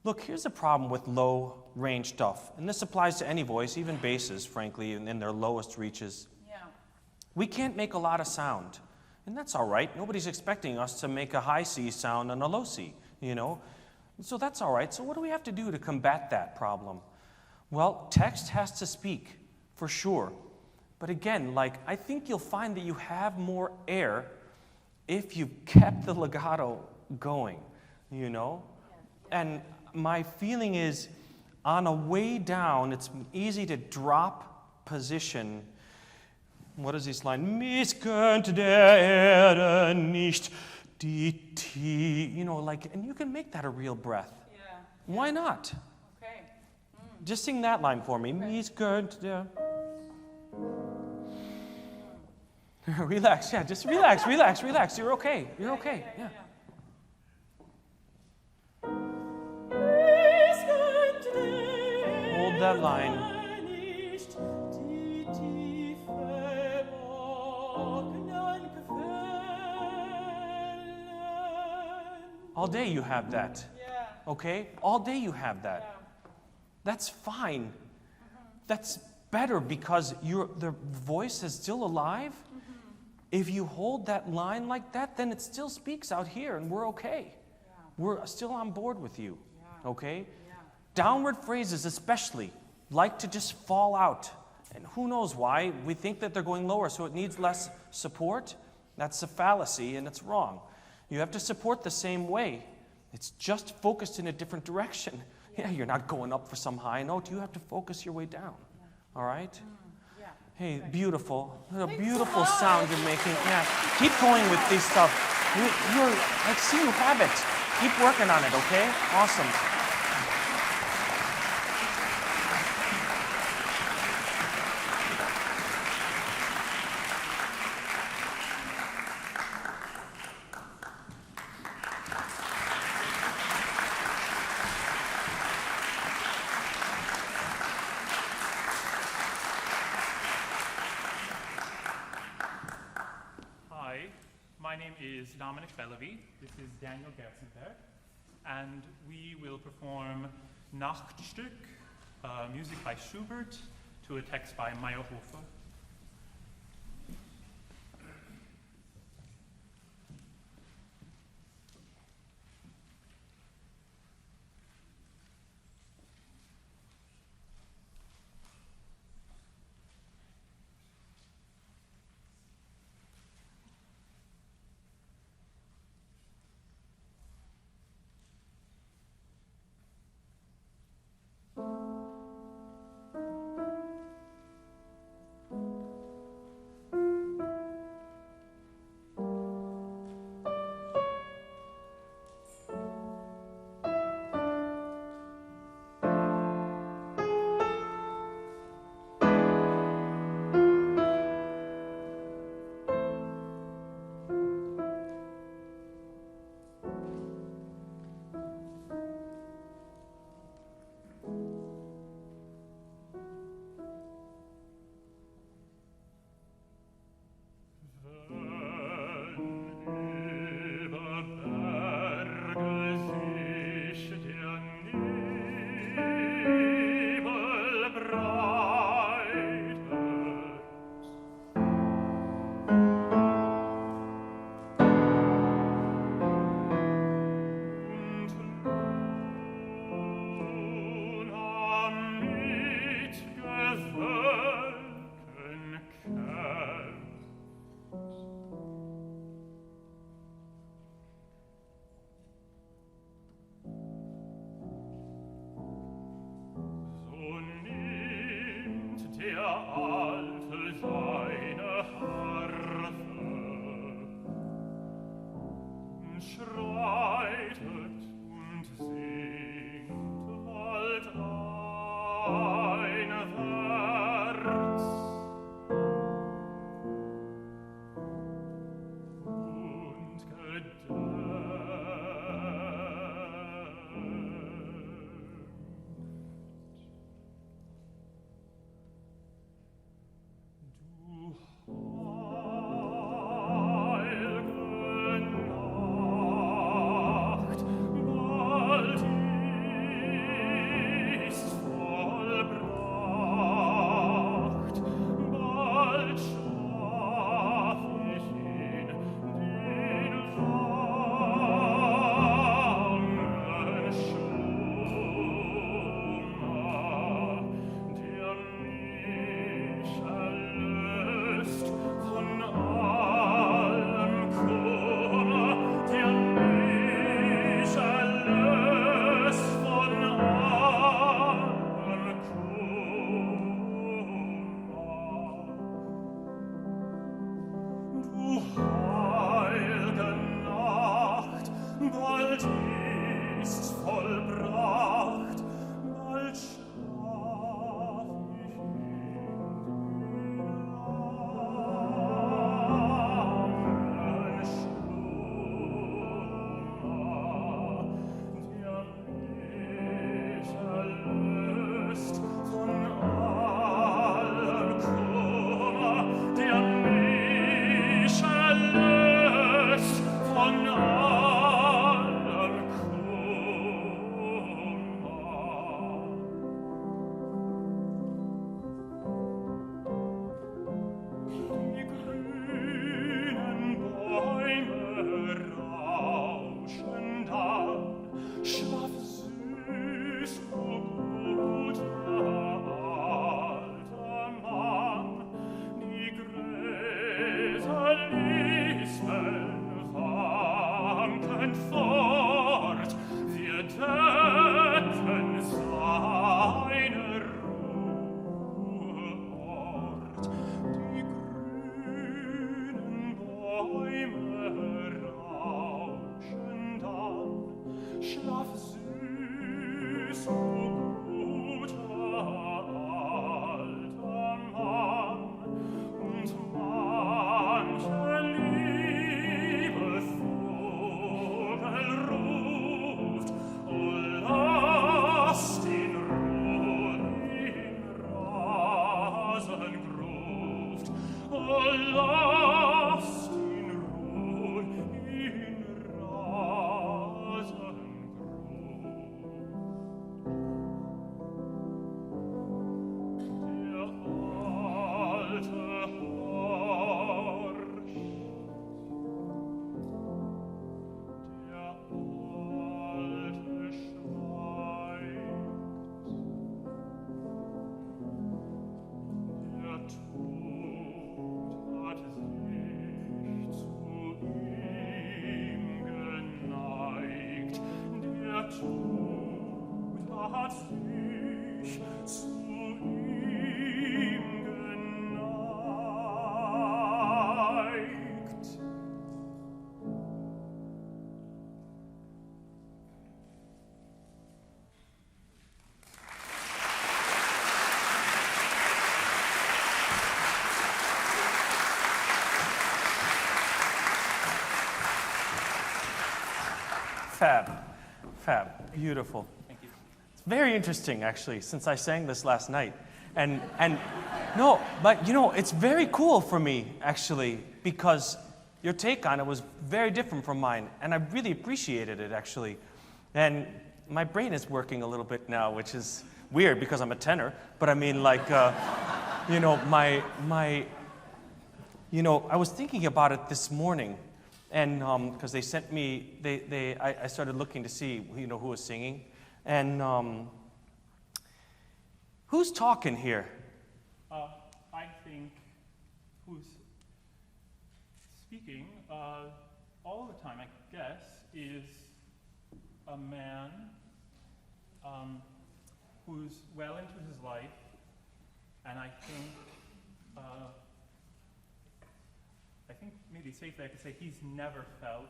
C: Look, here's the problem with low range stuff, and this applies to any voice, even basses, frankly, in their lowest reaches.
E: Yeah.
C: We can't make a lot of sound, and that's all right. Nobody's expecting us to make a high C sound and a low C, you know. So that's all right. So what do we have to do to combat that problem? Well, text has to speak, for sure. But again, I think you'll find that you have more air if you kept the legato going, you know? And my feeling is, on a way down, it's easy to drop position. What is this line? Mich könnte der Erde nicht. You know, and you can make that a real breath.
E: Yeah.
C: Why not?
E: Okay.
C: Just sing that line for me. Mich könnte. Relax, yeah, just relax. You're okay. Yeah. Hold that line. All day you have that.
E: Yeah.
C: Okay? All day you have that.
E: Yeah.
C: That's fine. That's better because the voice is still alive. If you hold that line like that, then it still speaks out here and we're okay.
E: Yeah.
C: We're still on board with you.
E: Yeah.
C: Okay?
E: Yeah.
C: Downward phrases especially like to just fall out. And who knows why? We think that they're going lower, so it needs less support. That's a fallacy and it's wrong. You have to support the same way. It's just focused in a different direction. Yeah, you're not going up for some high note. You have to focus your way down. All right?
E: Yeah.
C: Hey, beautiful. What a beautiful sound you're making. Yeah, keep going with this stuff. I see you have it. Keep working on it, okay? Awesome.
G: My name is Dominik Belavy. This is Daniel Gerzenberg. And we will perform Nachtstück, music by Schubert, to a text by Meyerhofer.
C: Fab, beautiful.
G: Thank you.
C: It's very interesting, actually, since I sang this last night. And no, but you know, it's very cool for me, actually, because your take on it was very different from mine, and I really appreciated it, actually. And my brain is working a little bit now, which is weird because I'm a tenor, but I mean, like, you know, I was thinking about it this morning, and because they sent me, I started looking to see, you know, who was singing, and who's talking here?
G: I think who's speaking all the time, I guess, is a man who's well into his life, and I think maybe safely I could say he's never felt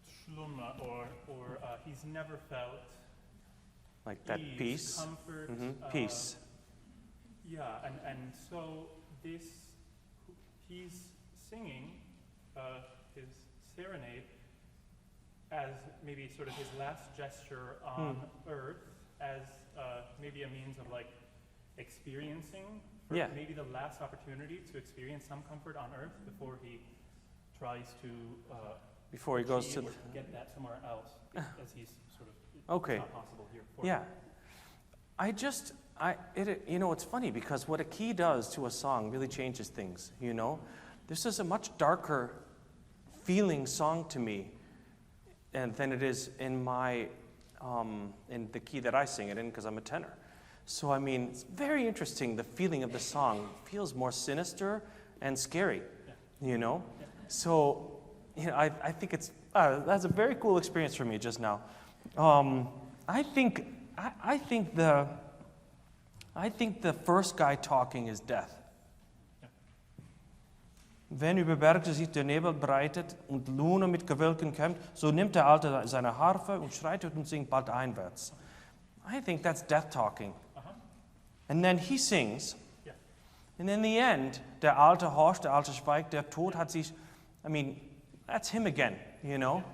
G: Schlummer, or he's never felt
C: Like that
G: ease,
C: peace.
G: comfort,
C: Peace.
G: Yeah, and so he's singing his serenade as maybe sort of his last gesture on earth, as maybe a means of like experiencing, maybe the last opportunity to experience some comfort on earth before he tries to
C: Before he goes to
G: get that somewhere else, as he's sort of
C: Okay.
G: it's not possible here for
C: Yeah.
G: him.
C: You know, it's funny because what a key does to a song really changes things, you know? This is a much darker feeling song to me than it is in in the key that I sing it in because I'm a tenor. So, I mean, it's very interesting. The feeling of the song feels more sinister and scary, you know? So, you know, I think that's a very cool experience for me just now. I think the first guy talking is death. Wenn über Berge sich der Nebel breitet und Lune mit Gewölken kämmt, so nimmt der Alte seine Harfe und schreitet und singt bald einwärts. I think that's death talking. And then he sings. And in the end, der Alte horcht, der Alte schweigt, der Tod hat sich, I mean, that's him again, you know?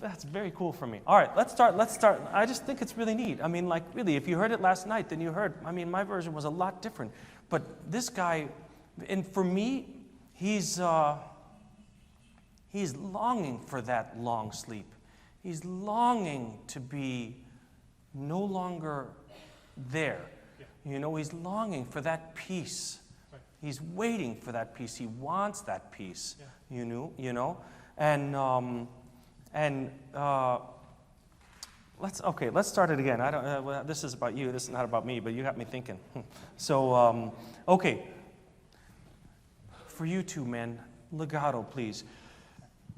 C: That's very cool for me. All right, let's start. I just think it's really neat. I mean, like, really, if you heard it last night, then you heard, I mean, my version was a lot different. But this guy, and for me, he's longing for that long sleep. He's longing to be no longer there. You know, he's longing for that peace. He's waiting for that peace. He wants that peace. You know, let's start it again. I don't. This is about you. This is not about me. But you got me thinking. So, okay. For you two, man, legato, please.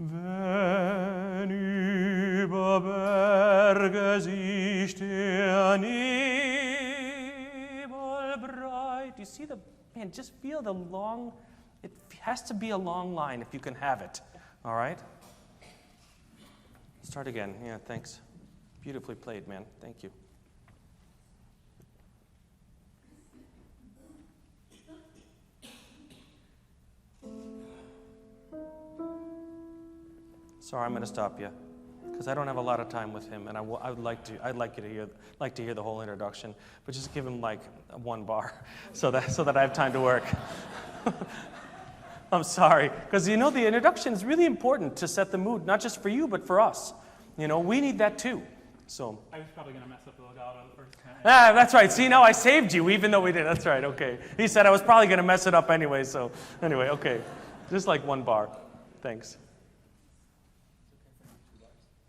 C: Wenn über Berge sich der Nebel breit. You see the man? Just feel the long. It has to be a long line if you can have it. All right. Start again. Yeah, thanks. Beautifully played, man. Thank you. Sorry, I'm going to stop you because I don't have a lot of time with him, and I'd like you to hear the whole introduction, but just give him like one bar, so that I have time to work. I'm sorry, because you know the introduction is really important to set the mood, not just for you, but for us. You know, we need that too. So.
G: I was probably going to mess up the legato the first time.
C: That's right. See, now I saved you, even though we did. That's right. Okay. He said I was probably going to mess it up anyway. So, anyway, okay. Just like one bar. Thanks.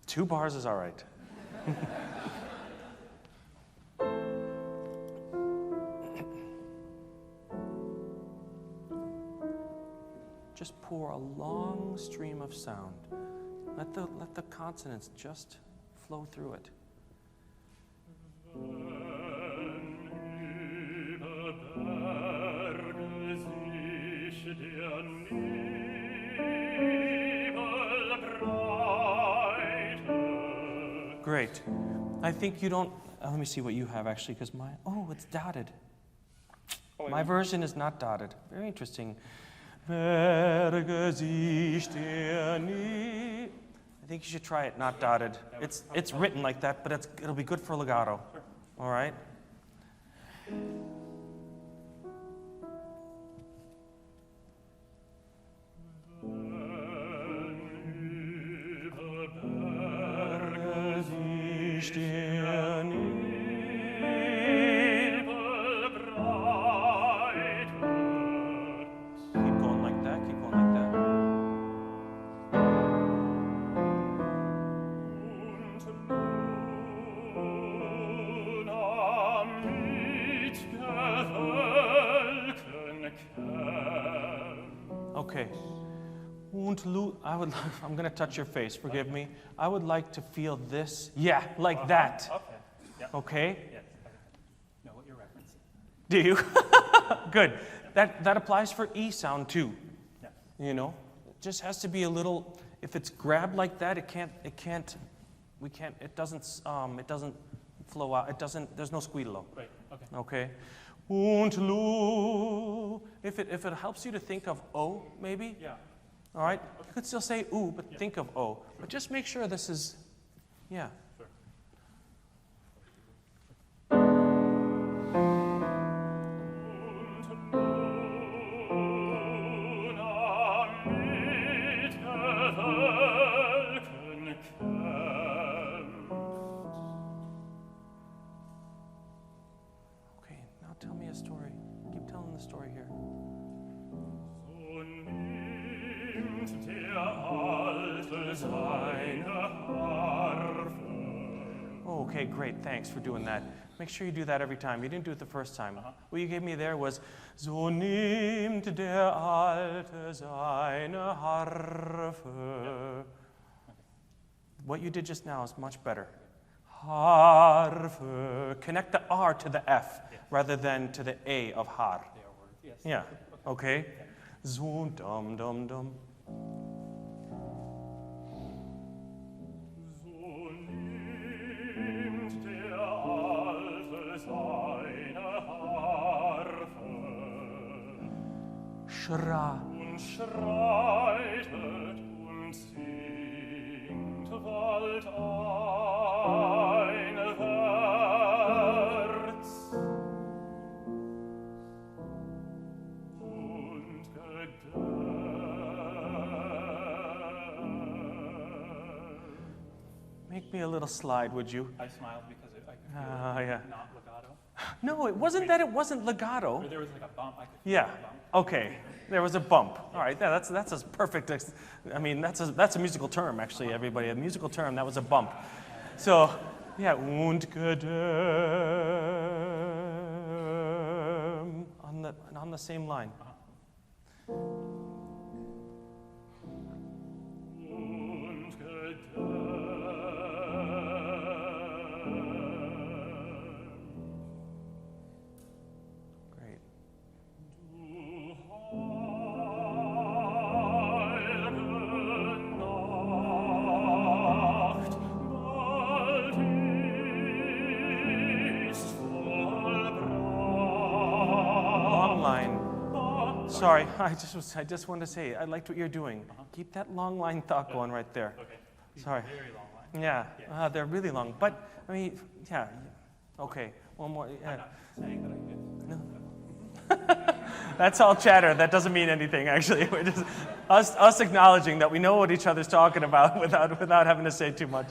C: 2 bars is all right. Just pour a long stream of sound. Let the consonants just flow through it. Great. I think you don't. Let me see what you have actually, because it's dotted. My version is not dotted. Very interesting. I think you should try it not dotted. It's written like that, but it'll be good for legato. All right? Okay. I'm going to touch your face. Forgive me. I would like to feel this. Yeah, like that.
G: Okay. Yeah.
C: Okay?
G: Yes. I know what you're referencing.
C: Do you? Good. That applies for E sound too.
G: Yeah.
C: You know, it just has to be a little. If it's grabbed like that, it doesn't flow out. It doesn't. There's no squillo.
G: Right. Okay.
C: Okay. Und lu. If it helps you to think of O, maybe.
G: Yeah.
C: All right. You could still say oo, but think of O. But just make sure this is. Yeah.
G: Sure.
C: Okay. Now tell me a story. Keep telling the story here.
F: So nimmt der Alte seine Harfe.
C: Oh, okay, great. Thanks for doing that. Make sure you do that every time. You didn't do it the first time. What you gave me there was So nimmt der Alte seine Harfe. What you did just now is much better. Harfe. Connect the R to the F rather than to the A of har.
G: They are words. Yes.
C: Yeah. Okay. So dum dum dum.
F: So nimmt der Alte seine Harfe
C: Shra.
F: und schreitet und singt bald ein Herz und gedämpft.
C: Make me a little slide, would you?
G: I smiled because I could feel
C: Yeah.
G: not legato.
C: No, it wasn't that it wasn't legato.
G: Or there was like a bump. I could feel
C: Yeah.
G: a bump.
C: Okay. There was a bump. All right. Yeah, that's a perfect. I mean, that's a musical term, actually. Everybody, a musical term. That was a bump. So, yeah. Und gedämpft on the same line.
F: Und gedämpft.
C: Great.
F: Du heilge Nacht, bald ist vollbracht.
C: Long line. Sorry, I just wanted to say, I liked what you're doing. Keep that long line thought going right there.
G: Okay. These
C: Sorry.
G: are very long lines.
C: Yeah, they're really long. But, I mean, yeah. Okay, one more. Yeah.
G: I'm not saying that I did.
C: That's all chatter. That doesn't mean anything, actually. We're just us acknowledging that we know what each other's talking about without having to say too much.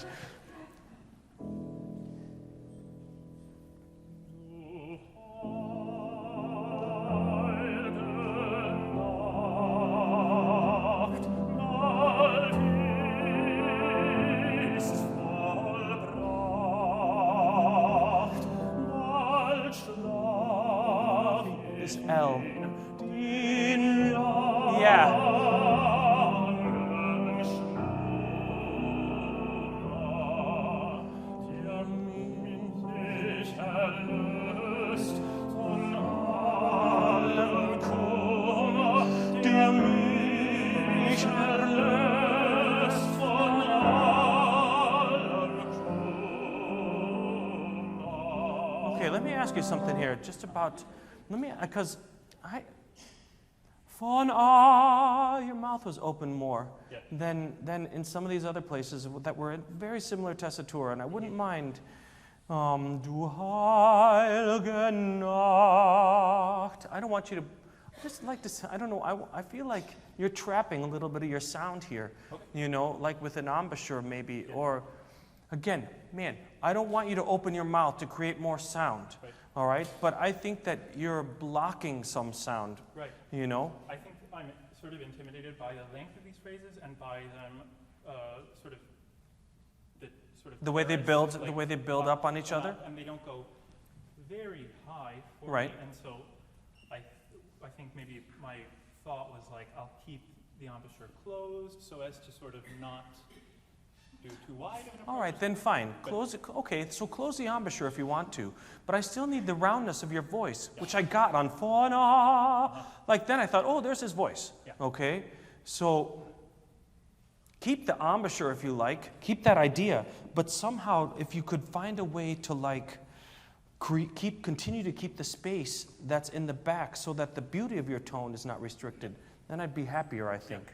C: This L. Yeah. Okay, let me ask you something here, just about, because your mouth was open more than in some of these other places that were in very similar tessitura, and I wouldn't mind, du heilige Nacht. I don't want you to, I just like to, I don't know, I feel like you're trapping a little bit of your sound here, you know, like with an embouchure maybe, or, again, man, I don't want you to open your mouth to create more sound, all right? But I think that you're blocking some sound, you know?
G: I think I'm sort of intimidated by the length of these phrases and by them
C: The way they build, the way they build up on each other.
G: And they don't go very high for
C: Right.
G: me. And so I think maybe my thought was like, I'll keep the embouchure closed so as to sort of not too wide of an approach.
C: All right, then fine. Close it. Okay, so close the embouchure if you want to, but I still need the roundness of your voice, which I got on fauna. Like then I thought, oh, there's his voice.
G: Yeah.
C: Okay, so keep the embouchure if you like, keep that idea, but somehow if you could find a way to like continue to keep the space that's in the back so that the beauty of your tone is not restricted, then I'd be happier, I think.
G: Okay.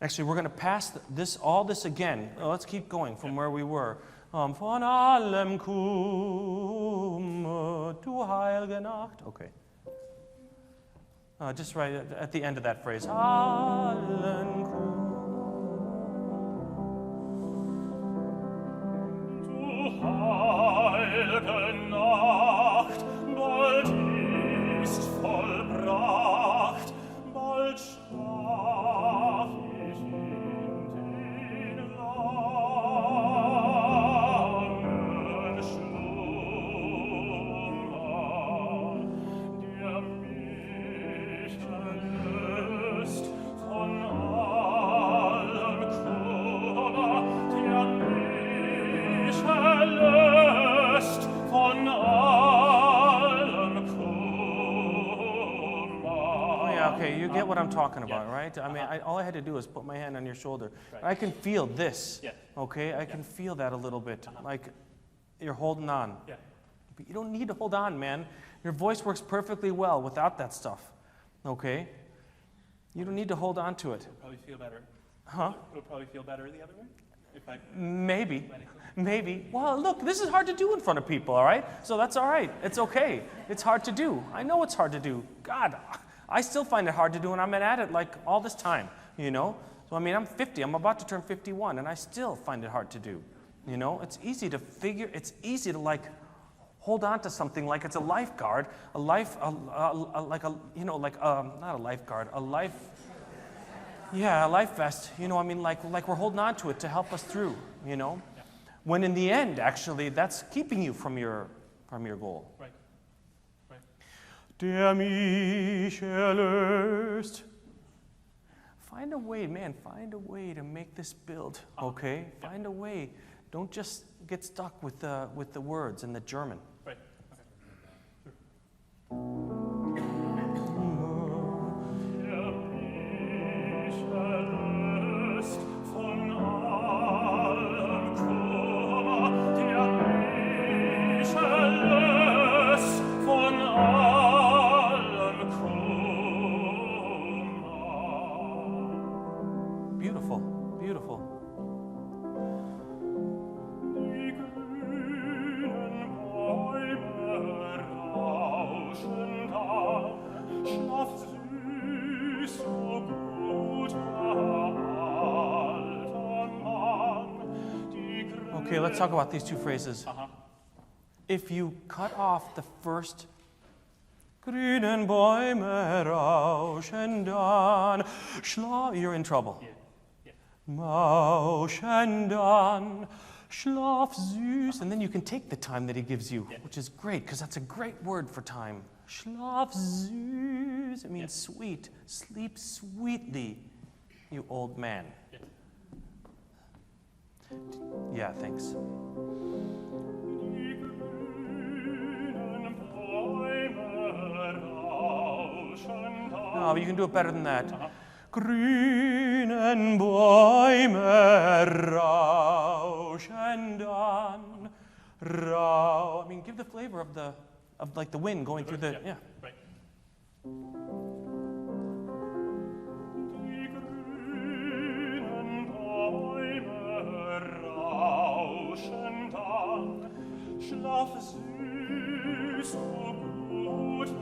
C: Actually, we're going to pass all this again. Let's keep going from where we were. Von allem Kummer, du heilige Nacht. Okay. Just right at the end of that phrase. Allen
F: Du heilige Nacht, bald ist vollbracht, bald schlaf ich in den langen Schlummer, der mich erlöst von allem Kummer, der mich erlöst von allem Kummer.
C: Yeah, okay, you get what I'm talking about, right? I mean, all I had to do was put my hand on your shoulder.
G: Right.
C: I can feel this,
G: Yeah.
C: okay? I can feel that a little bit, like you're holding on.
G: Yeah.
C: But you don't need to hold on, man. Your voice works perfectly well without that stuff, okay? You don't need to hold on to it.
G: Probably feel better.
C: Huh?
G: It'll probably feel better the other way. If I
C: Maybe.
G: let it go.
C: Maybe. Well, look, this is hard to do in front of people, all right? So that's all right. It's okay. It's hard to do. I know it's hard to do. God, I still find it hard to do, and I've been at it like all this time, you know? So, I mean, I'm 50. I'm about to turn 51, and I still find it hard to do, you know? It's easy to like hold on to something like it's a lifeguard, not a lifeguard, a life vest, you know, I mean, like we're holding on to it to help us through, you know? When in the end, actually, that's keeping you from your goal.
G: Right. Right.
C: Der mich erlöst. Find a way, man, find a way to make this build, okay?
G: Yeah.
C: Find a way. Don't just get stuck with the words and the German.
G: Right. Okay.
F: Der mich erlöst von allem Kummer, der mich erlöst von allem Kummer.
C: Beautiful, beautiful.
F: Die grünen Bäume rauschen da, schlaf süß, o guter alter Mann. Die
C: Okay, let's talk about these two phrases.
G: Uh-huh.
C: If you cut off the first grünen Bäume rauschen dann, you're in trouble.
G: Yeah. Yeah.
C: Mauschen dann, schlaf süß. And then you can take the time that he gives you,
G: Yeah.
C: which is great, because that's a great word for time. Schlaf süß, it means sweet. Sleep sweetly, you old man.
G: Yeah.
C: Yeah, thanks.
F: Die grünen Bäume rauschen da.
C: No, but you can do it better than that.
G: Uh-huh.
C: Grünen Bäume rauschen dann, I mean, give the flavor of like the wind going through the, yeah.
G: Right.
F: Die grünen Bäume rauschen dann, schlaf süß, o guter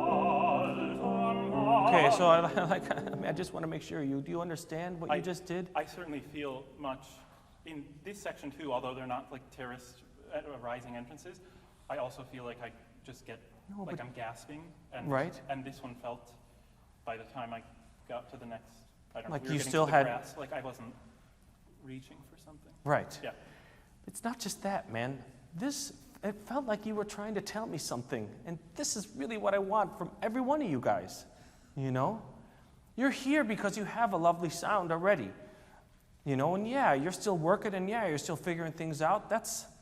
F: alter Mann.
C: Okay, so I just want to make sure do you understand what you just did?
G: I certainly feel much in this section too, although they're not like terrace rising entrances. I also feel like I just get
C: No,
G: like
C: but-
G: I'm gasping, and
C: Right.
G: And this one felt by the time I got to the next, I don't
C: Like
G: know, we were
C: you
G: getting
C: still
G: to the
C: had-
G: grass, like I wasn't reaching for something.
C: Right.
G: Yeah.
C: It's not just that, man. It felt like you were trying to tell me something, and this is really what I want from every one of you guys, you know? You're here because you have a lovely sound already. You know, and yeah, you're still working, and yeah, you're still figuring things out.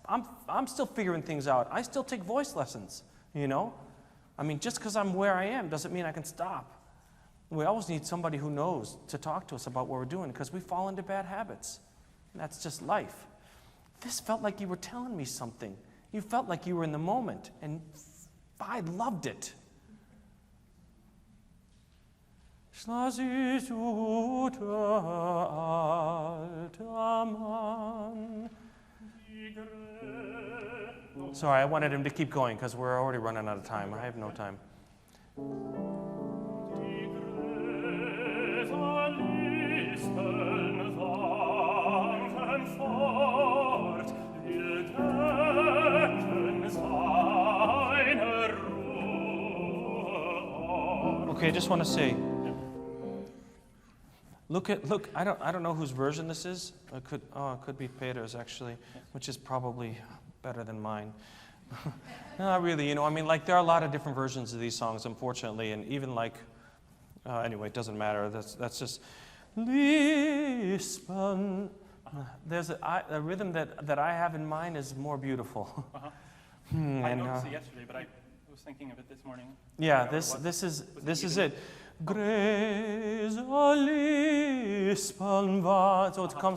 C: I'm still figuring things out. I still take voice lessons, you know? I mean, just because I'm where I am doesn't mean I can stop. We always need somebody who knows to talk to us about what we're doing, because we fall into bad habits. That's just life. This felt like you were telling me something. You felt like you were in the moment, and I loved it. Schlaf süß, guter alter Mann. Sorry, I wanted him to keep going because we're already running out of time. I have no time. Okay, I just want to say, look, I don't know whose version this is. It could be Peter's actually, which is probably better than mine. Not really, you know, I mean, like, there are a lot of different versions of these songs, unfortunately, and even like, anyway, it doesn't matter. That's just, Lispen. There's a rhythm that I have in mind is more beautiful.
G: I noticed it yesterday, but I was thinking of it this morning.
C: Yeah, this is it. So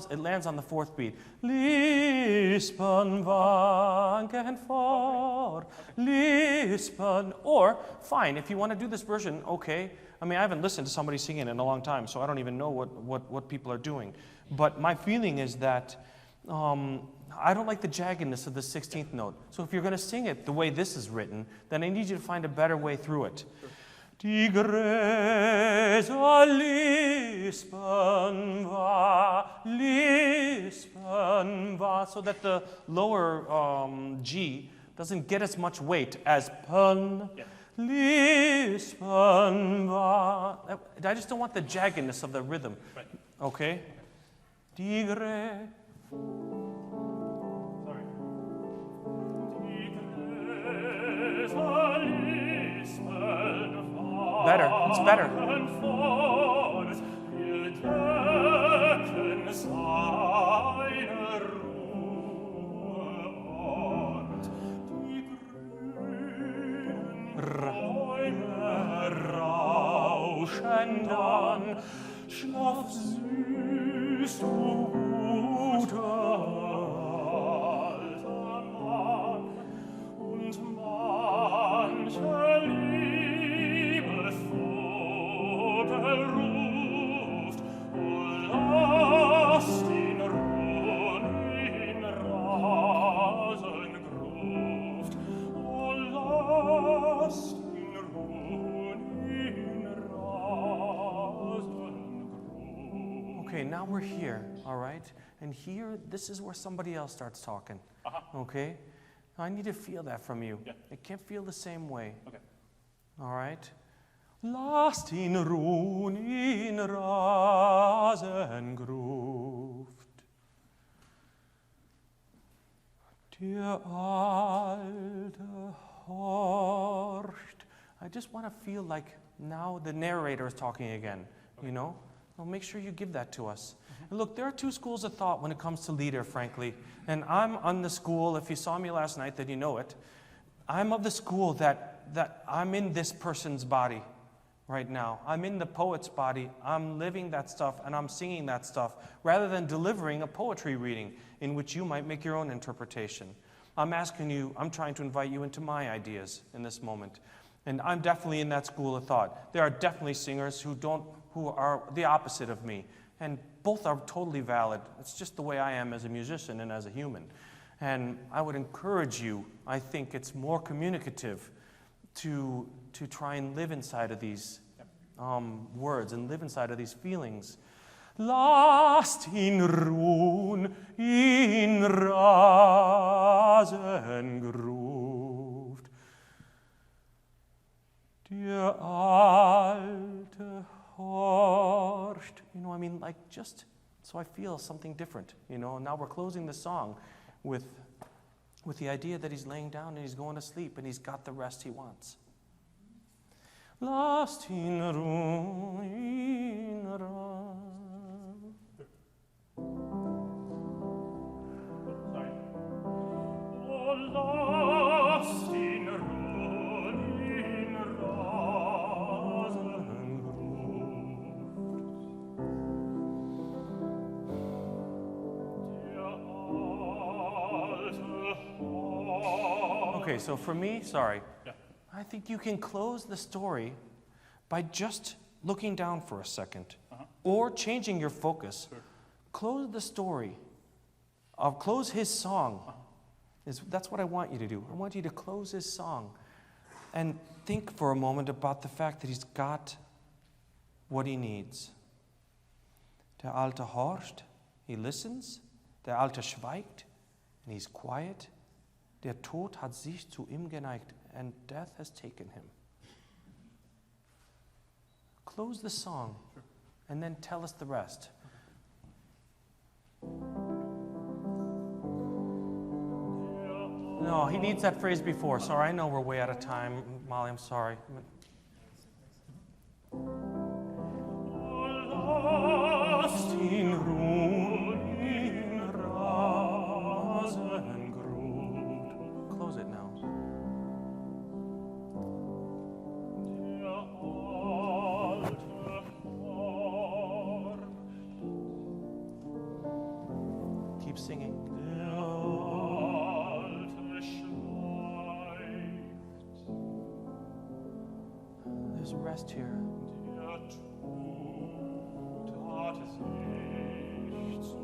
C: it lands on the fourth beat. Lispen wanken vor, Lispen. Or, fine, if you want to do this version, okay. I mean, I haven't listened to somebody singing it in a long time, so I don't even know what people are doing. But my feeling is that I don't like the jaggedness of the 16th note. So if you're going to sing it the way this is written, then I need you to find a better way through it. Die Gräser lispen war, so that the lower G doesn't get as much weight as pun. Yeah. Lispen war. I just don't want the jaggedness of the rhythm.
G: Right.
C: Okay? Die Gräser. Better. It's better. Rauschen dann, schlaf süß, du guter alter Mann, und manche liebe Vogel ruft, o lasst ihn ruhen in Rasengruft, o lasst ihn ruhen in Rasengruft. Okay, now we're here, all right? And here, this is where somebody else starts talking, okay? I need to feel that from you.
G: Yeah.
C: It can't feel the same way.
G: Okay.
C: All right? Lasst ihn ruhen in Rasengruft. Der Alte horcht. I just want to feel like now the narrator is talking again, you know? Well, make sure you give that to us. And look, there are two schools of thought when it comes to Lieder, frankly. And I'm on the school, if you saw me last night, then you know it. I'm of the school that I'm in this person's body right now. I'm in the poet's body. I'm living that stuff and I'm singing that stuff rather than delivering a poetry reading in which you might make your own interpretation. I'm trying to invite you into my ideas in this moment. And I'm definitely in that school of thought. There are definitely singers who are the opposite of me. And both are totally valid. It's just the way I am as a musician and as a human. And I would encourage you, I think it's more communicative to try and live inside of these words and live inside of these feelings. Lasst ihn ruhen in Rasengruft. Der Alte horcht. You know, I mean, like, just so I feel something different, you know. Now we're closing the song with the idea that he's laying down and he's going to sleep and he's got the rest he wants. Lasst ihn ruhen in Rasengruft. Okay, so for me, sorry,
G: Yeah.
C: I think you can close the story by just looking down for a second or changing your focus.
G: Sure.
C: Close the story, close his song. That's what I want you to do. I want you to close his song and think for a moment about the fact that he's got what he needs. Der Alte horcht, he listens. Der Alte schweigt, and he's quiet. Der Tod hat sich zu ihm geneigt, and death has taken him. Close the song, and then tell us the rest. No, he needs that phrase before. Sorry, I know we're way out of time. Molly, I'm sorry. Lasst ihn ruhen in Rasengrut. Close it now. Keep singing. There's rest here.
F: Hat sich zu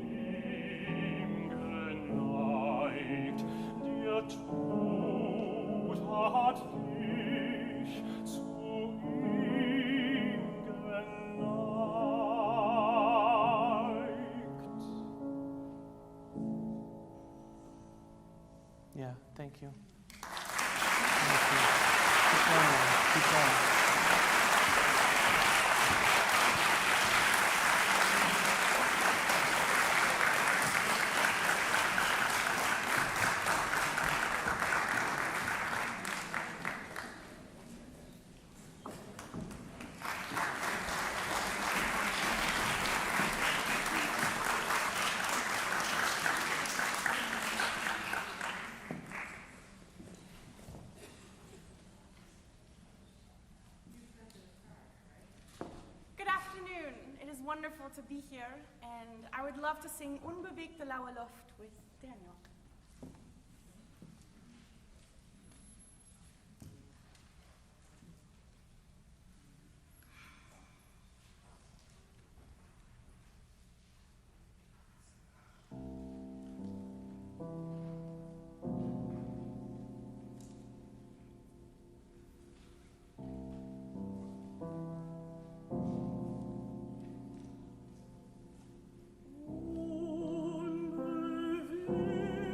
F: ihm geneigt, der Tod hat sich zu ihm geneigt.
C: Yeah, thank you. Thank you. Keep going. Keep going.
E: Wonderful to be here, and I would love to sing Unbewegte, laue Luft with Daniel.
F: Unbewegte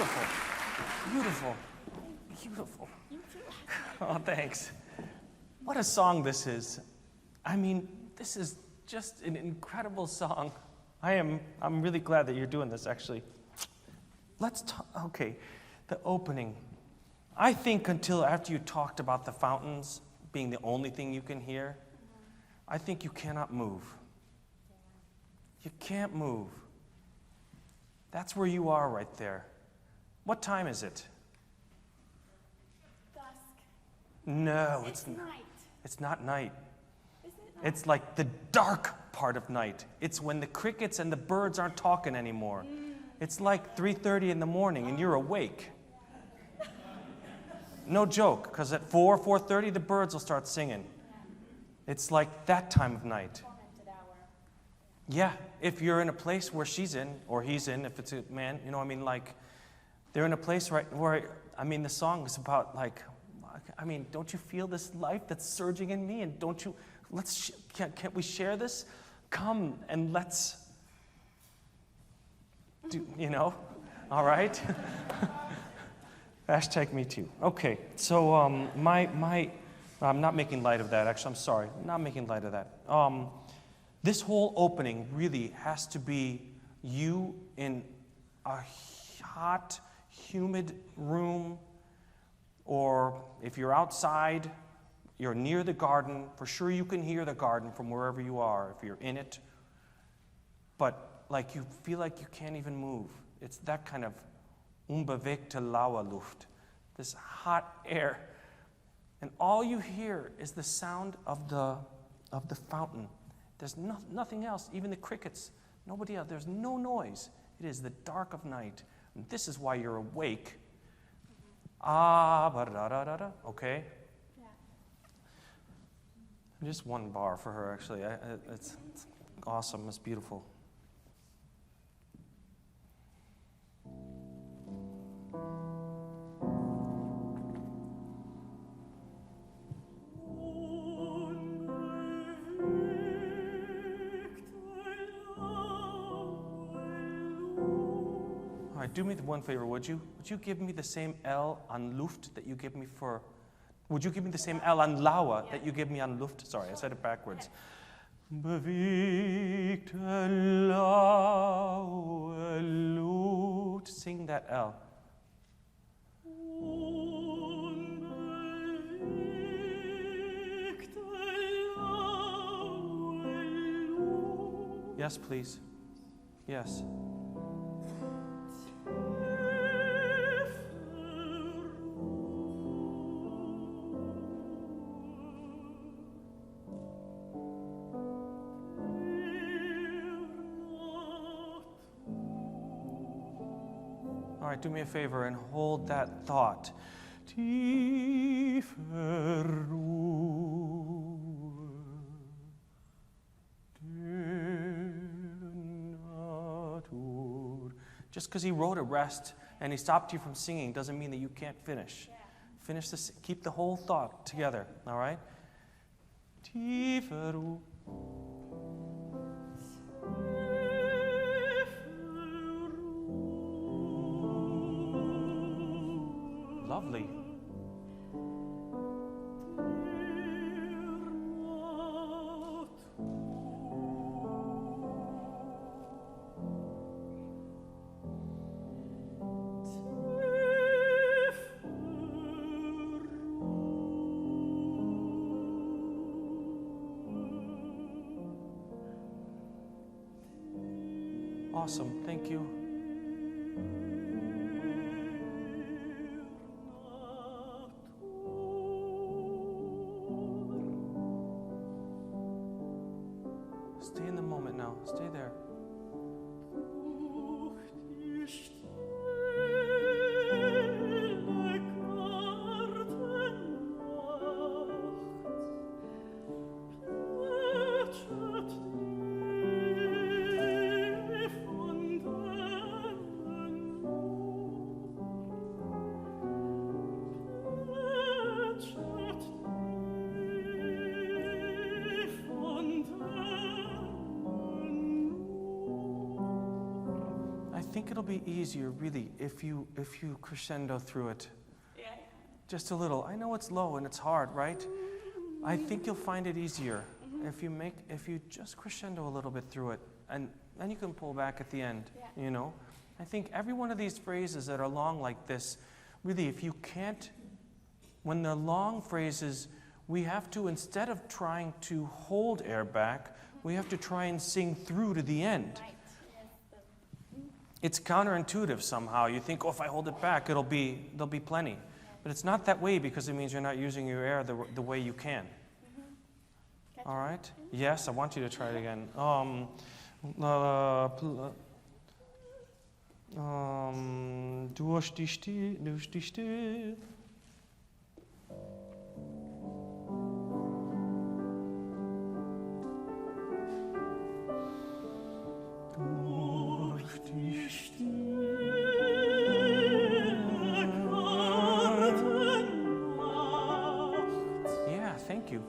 C: beautiful. Beautiful. Beautiful. Oh, thanks. What a song this is. I mean, this is just an incredible song. I'm really glad that you're doing this, actually. Let's talk, okay, the opening. I think until after you talked about the fountains being the only thing you can hear, I think you cannot move. You can't move. That's where you are right there. What time is it?
H: Dusk.
C: No,
H: It's night.
C: It's not night.
H: Isn't it night?
C: It's like the dark part of night. It's when the crickets and the birds aren't talking anymore. It's like 3:30 in the morning and you're awake. No joke, because at 4:30 the birds will start singing. It's like that time of night.
H: Tormented hour.
C: Yeah, if you're in a place where she's in, or he's in, if it's a man, you know, I mean, like, they're in a place right where, I mean, the song is about, like, I mean, don't you feel this life that's surging in me? And don't you, can't we share this? Come and let's do, you know, all right? Hashtag me too. Okay, so I'm not making light of that, actually, I'm sorry. I'm not making light of that. This whole opening really has to be you in a hot, humid room, or if you're outside, you're near the garden. For sure you can hear the garden from wherever you are, if you're in it. But like you feel like you can't even move. It's that kind of unbewegte laue Luft, this hot air. And all you hear is the sound of the fountain. There's nothing else, even the crickets, nobody else. There's no noise. It is the dark of night. And this is why you're awake. Okay?
H: Yeah.
C: Just one bar for her, actually. It's awesome. It's beautiful. All right, do me one favor, would you? Would you give me the same L on Luft that you give me for... Would you give me the same L on laue that you give me on Luft? Sorry, I said it backwards. Bewegte laue Luft. Sing that L. Yes, please. Yes. All right, do me a favor and hold that thought. Tiefer Ruhe der Natur. Just because he wrote a rest and he stopped you from singing doesn't mean that you can't finish.
H: Yeah.
C: Finish this, keep the whole thought together, all right? Tiefer Ruhe. Lovely. Awesome, thank you. Stay in the moment now. Stay there. think it'll be easier, really, if you crescendo through it.
H: Yeah.
C: Just a little. I know it's low and it's hard, right? I think you'll find it easier if you just crescendo a little bit through it, and then you can pull back at the end.
H: Yeah.
C: You know, I think every one of these phrases that are long like this, really, if you can't, when they're long phrases, we have to, instead of trying to hold air back, we have to try and sing through to the end.
H: Right. Yes.
C: It's counterintuitive somehow. You think, oh, if I hold it back, there'll be plenty. But it's not that way, because it means you're not using your air the way you can. All right? Yes, I want you to try it again. Durch die Still. Yeah, thank you.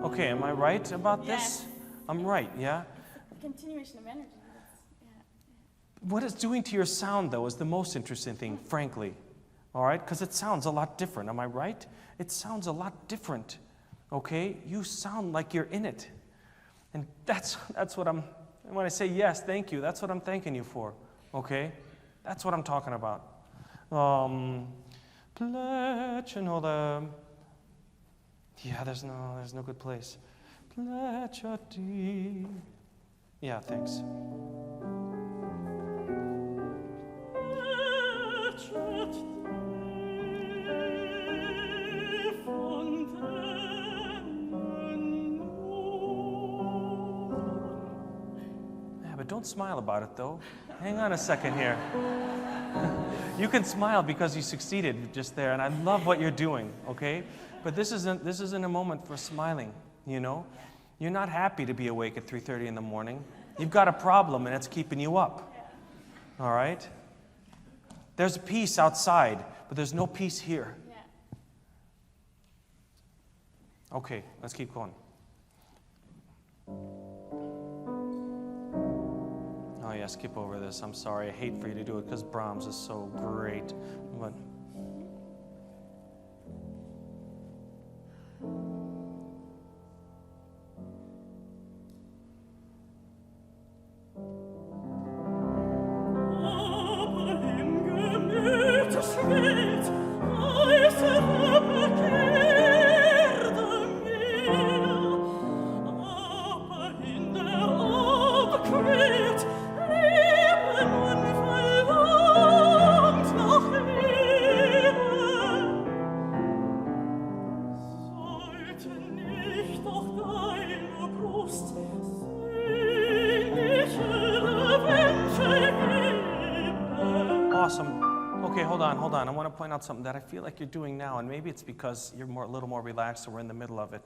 C: Okay, am I right about this?
H: Yes.
C: I'm right, yeah?
H: Continuation of energy.
C: What it's doing to your sound, though, is the most interesting thing, frankly. All right? Because it sounds a lot different. Am I right? It sounds a lot different. Okay? You sound like you're in it. And that's what I'm, when I say yes, thank you, that's what I'm thanking you for. Okay? That's what I'm talking about. Pledge and all the... Yeah, there's no good place. Pledge a deep... Yeah, thanks. Yeah, but don't smile about it, though. Hang on a second here. You can smile because you succeeded just there, and I love what you're doing, okay? But this isn't a moment for smiling, you know? You're not happy to be awake at 3:30 in the morning. You've got a problem, and it's keeping you up. All right? There's peace outside, but there's no peace here. Okay, let's keep going. Oh yeah, skip over this. I'm sorry. I hate for you to do it because Brahms is so great. But hold on. I want to point out something that I feel like you're doing now, and maybe it's because you're a little more relaxed, so we're in the middle of it.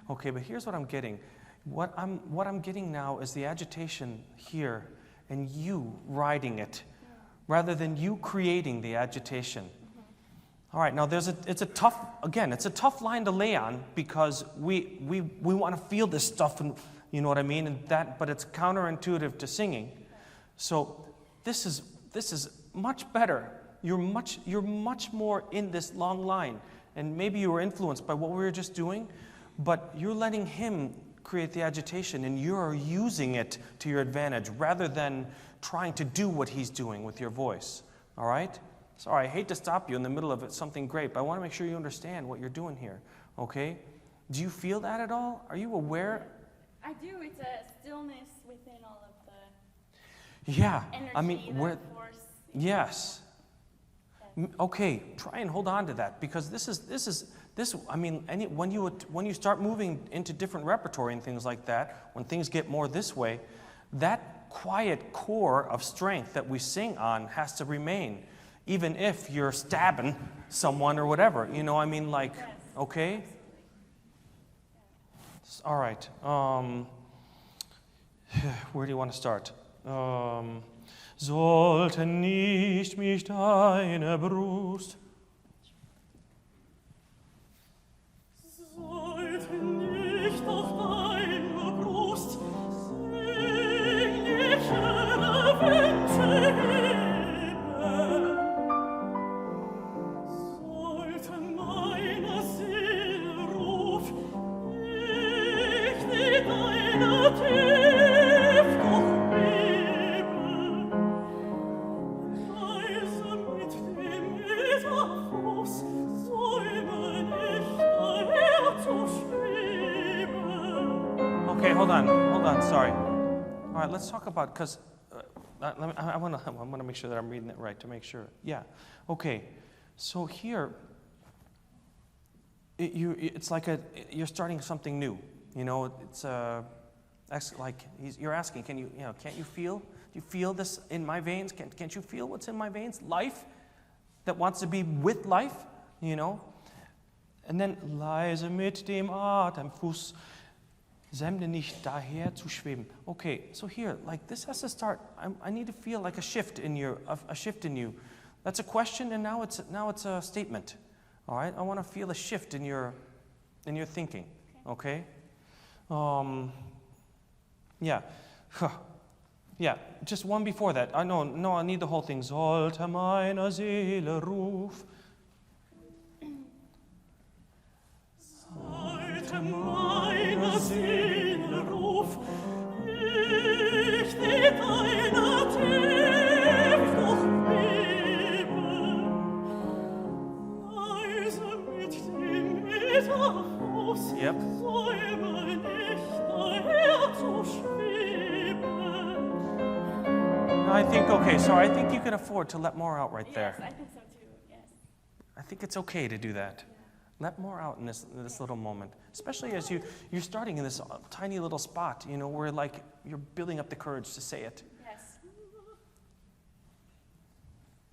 C: Okay, but here's what I'm getting. What I'm getting now is the agitation here, and you riding it, rather than you creating the agitation. All right, now it's a tough line to lay on, because we want to feel this stuff, and you know what I mean, but it's counterintuitive to singing. So this is much better. You're much more in this long line, and maybe you were influenced by what we were just doing, but you're letting him create the agitation, and you're using it to your advantage rather than trying to do what he's doing with your voice. All right? Sorry, I hate to stop you in the middle of something great, but I want to make sure you understand what you're doing here. Okay? Do you feel that at all? Are you aware?
H: I do. It's a stillness within all of the
C: energy,
H: I mean, the force.
C: Yes. Okay, try and hold on to that, because when you start moving into different repertory and things like that, when things get more this way, that quiet core of strength that we sing on has to remain, even if you're stabbing someone or whatever. You know, I mean, like, okay? All right. Where do you want to start? Sollte nicht mich deine Brust. hold on, sorry. All right, let's talk about, because I want to make sure that I'm reading it right to make sure. Yeah, okay. So here, it's like you're starting something new. You know, it's like you're asking, can't you feel? Do you feel this in my veins? Can't you feel what's in my veins? Life that wants to be with life, you know? And then leise mit dem Atemfuß, sende nicht daher zu schweben. Okay, so here, like this has to start. I need to feel like a shift in you. That's a question, and now it's a statement. All right, I want to feel a shift in your thinking. Okay. Yeah. Yeah, just one before that. I need the whole thing. Sollte meine Seele ruf.
F: Sollte meine Seele ruf, ich die deiner Tieflucht beben, leise mit dem Meterfuß,
C: Yep.
F: säume nicht daher zu schweben.
C: I think you can afford to let more out right there.
H: Yes, I think so too, yes.
C: I think it's okay to do that. Let more out in this little moment, especially as you're starting in this tiny little spot, you know, where like you're building up the courage to say it.
H: Yes.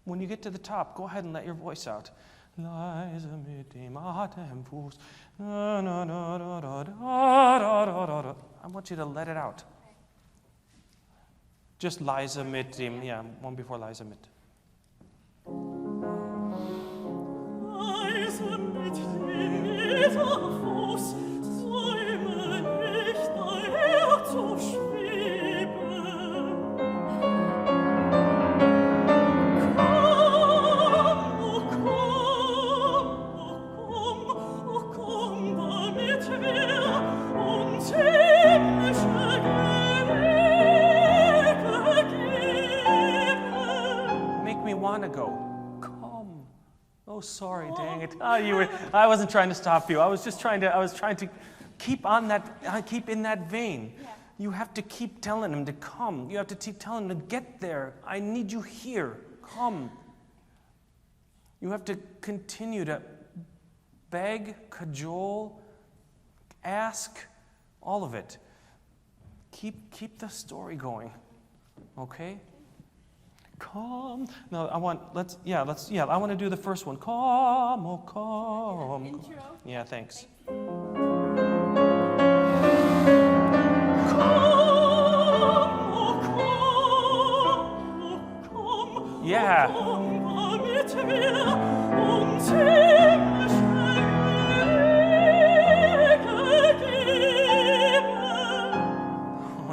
C: When you get to the top, go ahead and let your voice out. Leise mit dem Atemfuß. Na, na, na, da, da, da, da, da, da. I want you to let it out. Just leise mit dem, one before leise mit.
F: Leise mit dem Meterfuß, säume nicht daher zu schweben. Komm, damit wir uns himmlische Gewege geben.
C: Make me want to go. Come. Oh, sorry, dang it. I wasn't trying to stop you. I was trying to keep in that vein.
H: Yeah.
C: You have to keep telling him to come. You have to keep telling him to get there. I need you here. Come. You have to continue to beg, cajole, ask, all of it. Keep the story going. Okay? Come. No, I want to do the first one. Come, oh come.
H: Intro.
C: Yeah, thanks. Yeah. Oh,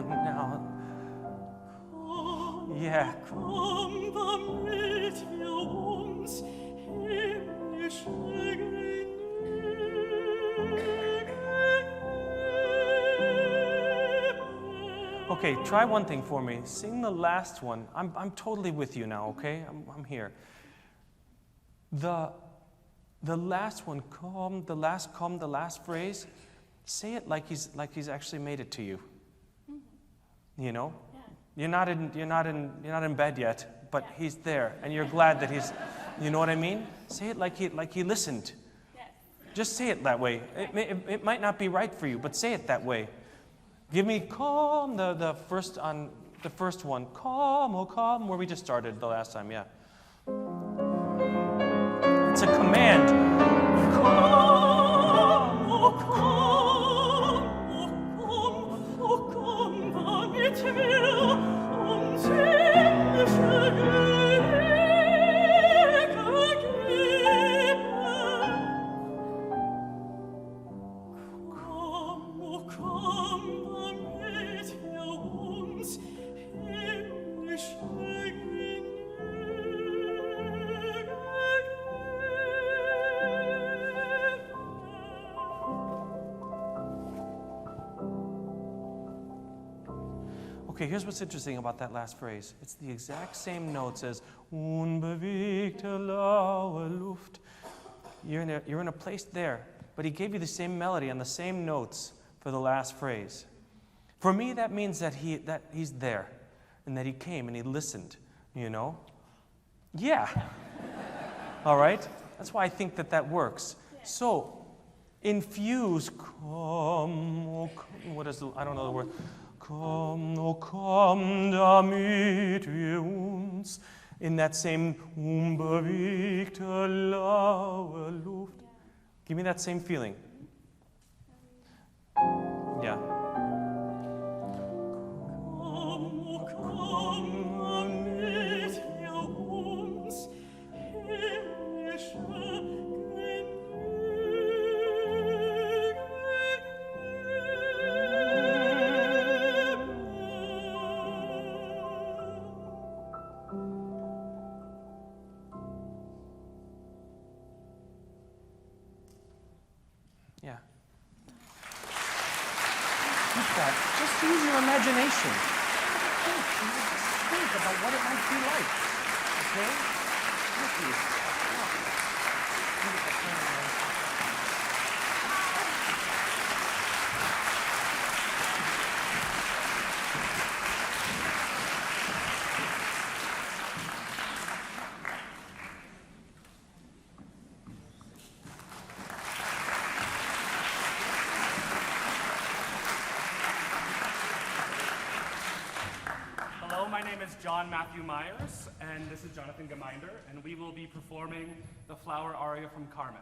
C: now. Yeah.
F: Komm, damit wir uns himmlische
C: Okay, try one thing for me. Sing the last one. I'm totally with you now, okay? I'm here. The last one, come, the last phrase, say it like he's actually made it to you. You know?
H: Yeah.
C: You're not in bed yet, but he's there, and you're glad that he's, you know what I mean? Say it like he listened.
H: Yes.
C: Just say it that way. It might not be right for you, but say it that way. Give me come, the first one. Come, oh come, where we just started the last time, yeah. It's a command.
F: Komm, oh komm, damit wir uns himmlische Gewege geben. Komm, oh komm, damit wir uns himmlische
C: Okay, here's what's interesting about that last phrase. It's the exact same notes as Unbewegte, laue Luft. You're in a place there, but he gave you the same melody and the same notes for the last phrase. For me, that means that he's there, and that he came and he listened, you know? Yeah. All right? That's why I think that works. So, infuse, come, oh, come, what is the, I don't know the word. Komm, oh komm, damit wir uns in that same unbewegte, laue Luft. Give me that same feeling. Yeah. Yeah. Keep that. Just use your imagination. Think about what it might be like. Okay? Thank you.
I: Hello, my name is John Matthew Myers, and this is Jonathan Gmeinder, and we will be performing the flower aria from Carmen.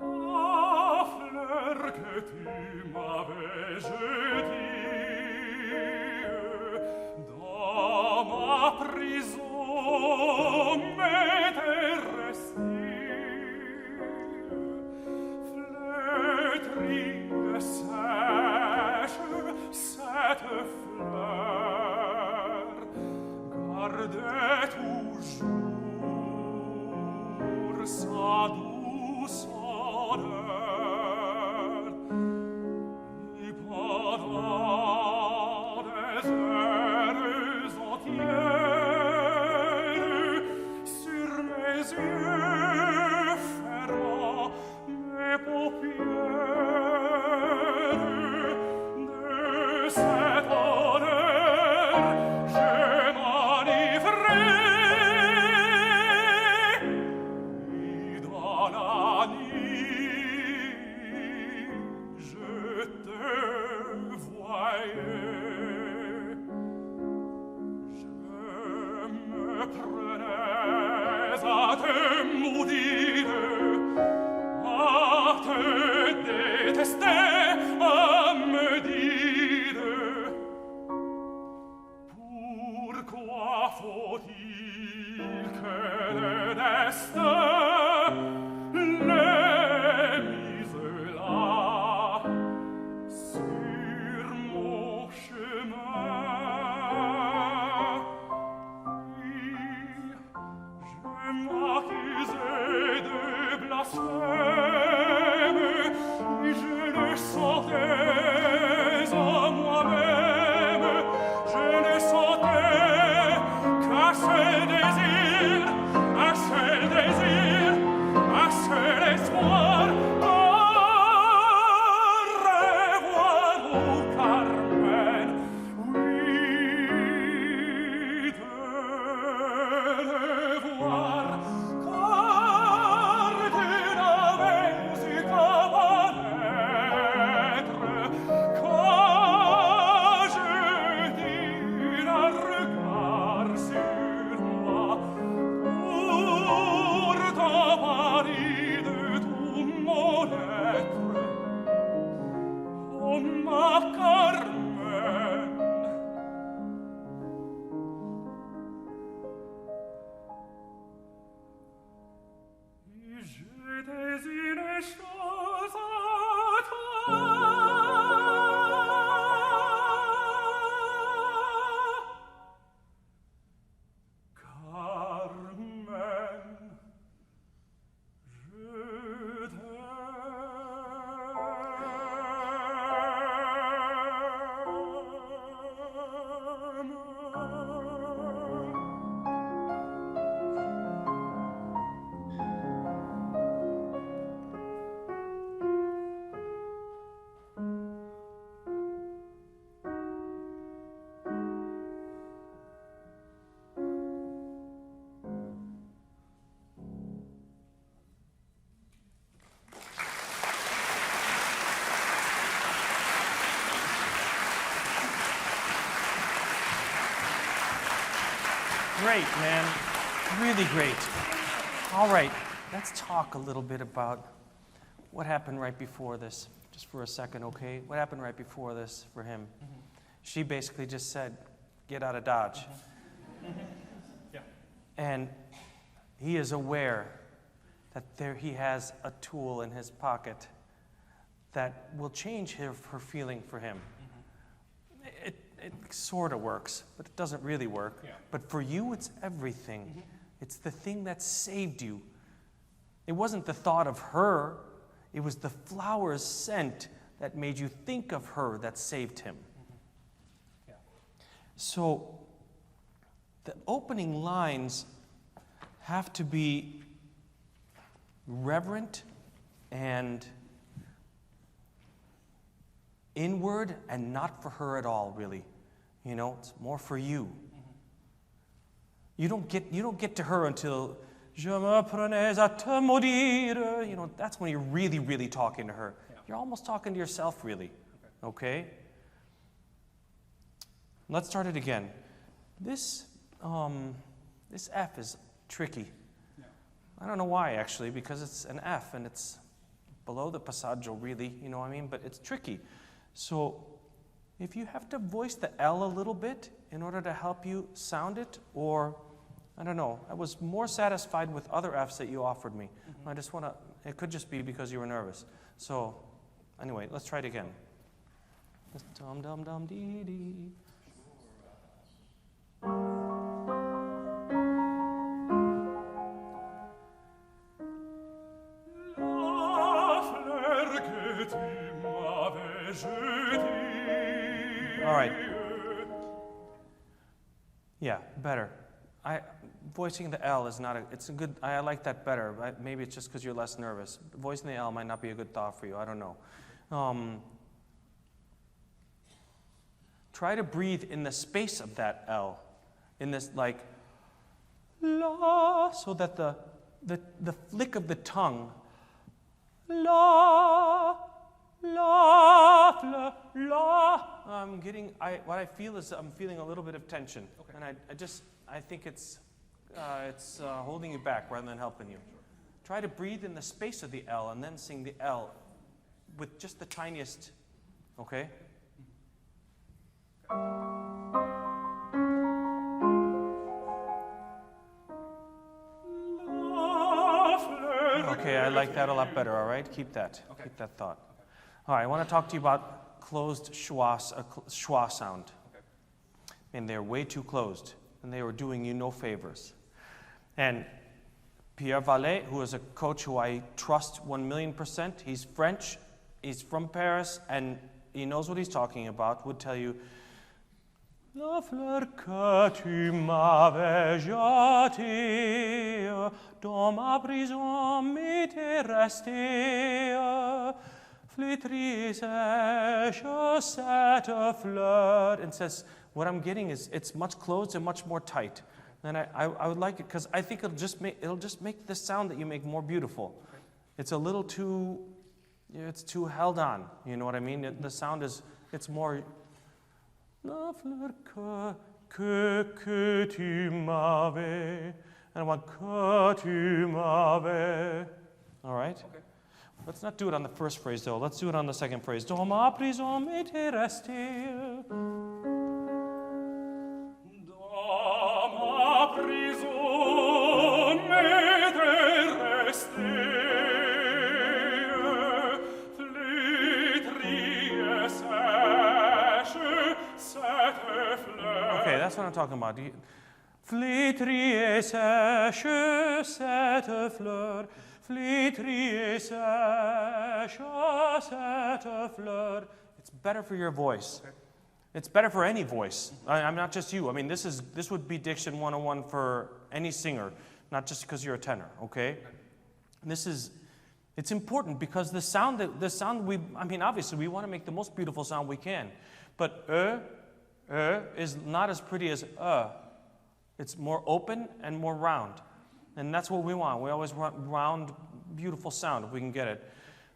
F: La fleur que tu m'avais jetée dans ma prison m'était restée, flétrie et sèche cette fleur, gardez toujours sa douce odeur, et pendant
C: Great, man. Really great. All right, let's talk a little bit about what happened right before this, just for a second, okay? What happened right before this for him? Mm-hmm. She basically just said, get out of Dodge. Mm-hmm.
I: Yeah.
C: And he is aware that he has a tool in his pocket that will change her feeling for him. Mm-hmm. It sort of works, but it doesn't really work.
I: Yeah.
C: But for you, it's everything. Mm-hmm. It's the thing that saved you. It wasn't the thought of her. It was the flower's scent that made you think of her that saved him. Mm-hmm. Yeah. So the opening lines have to be reverent and inward and not for her at all, really. You know, it's more for you. Mm-hmm. You don't get to her until je me prenais à te maudire. You know, that's when you're really, really talking to her. Yeah. You're almost talking to yourself, really. Okay? Let's start it again. This F is tricky. Yeah. I don't know why, actually, because it's an F and it's below the passaggio, really, you know what I mean? But it's tricky. So if you have to voice the L a little bit in order to help you sound it, or, I don't know, I was more satisfied with other Fs that you offered me. Mm-hmm. I just want to, it could just be because you were nervous. So, anyway, let's try it again. Dum dum dum dee dee. All right. Yeah, better. Voicing the L is not it's a good, I like that better. Maybe it's just because you're less nervous. Voicing the L might not be a good thought for you, I don't know. Try to breathe in the space of that L. In this, like, la, so that the flick of the tongue, la, la, la, la. What I feel is I'm feeling a little bit of tension. Okay. And I think it's holding you back rather than helping you. Sure. Try to breathe in the space of the L and then sing the L with just the tiniest, okay? Okay, I like that a lot better, all right? Keep that. Okay. Keep that thought. Okay. All right, I want to talk to you about closed schwa sound. Okay. And they're way too closed, and they were doing you no favors. And Pierre Vallet, who is a coach who I trust 1,000,000%, he's French, he's from Paris, and he knows what he's talking about, would tell you, la fleur que tu m'avais jetée, dans ma prison m'était restée, flétrie sèche cette fleur. And says, what I'm getting is it's much closed and much more tight. And I would like it because I think it'll just make the sound that you make more beautiful. It's a little too, it's too held on. You know what I mean? The sound is, it's more. La fleur que tu m'avais, and I want que tu m'avais. All right? Okay. Let's not do it on the first phrase, though. Let's do it on the second phrase. Dans ma prison m'était restée.
F: Dans ma prison m'était restée.
C: Okay, that's what I'm talking about. Flétrie sèche cette fleur, flétrie sèche cette fleur. It's better for your voice. It's better for any voice. I'm not just you. I mean, this would be Diction 101 for any singer, not just because you're a tenor, okay? It's important because the sound obviously we want to make the most beautiful sound we can, but is not as pretty as It's more open and more round. And that's what we want. We always want round, beautiful sound if we can get it.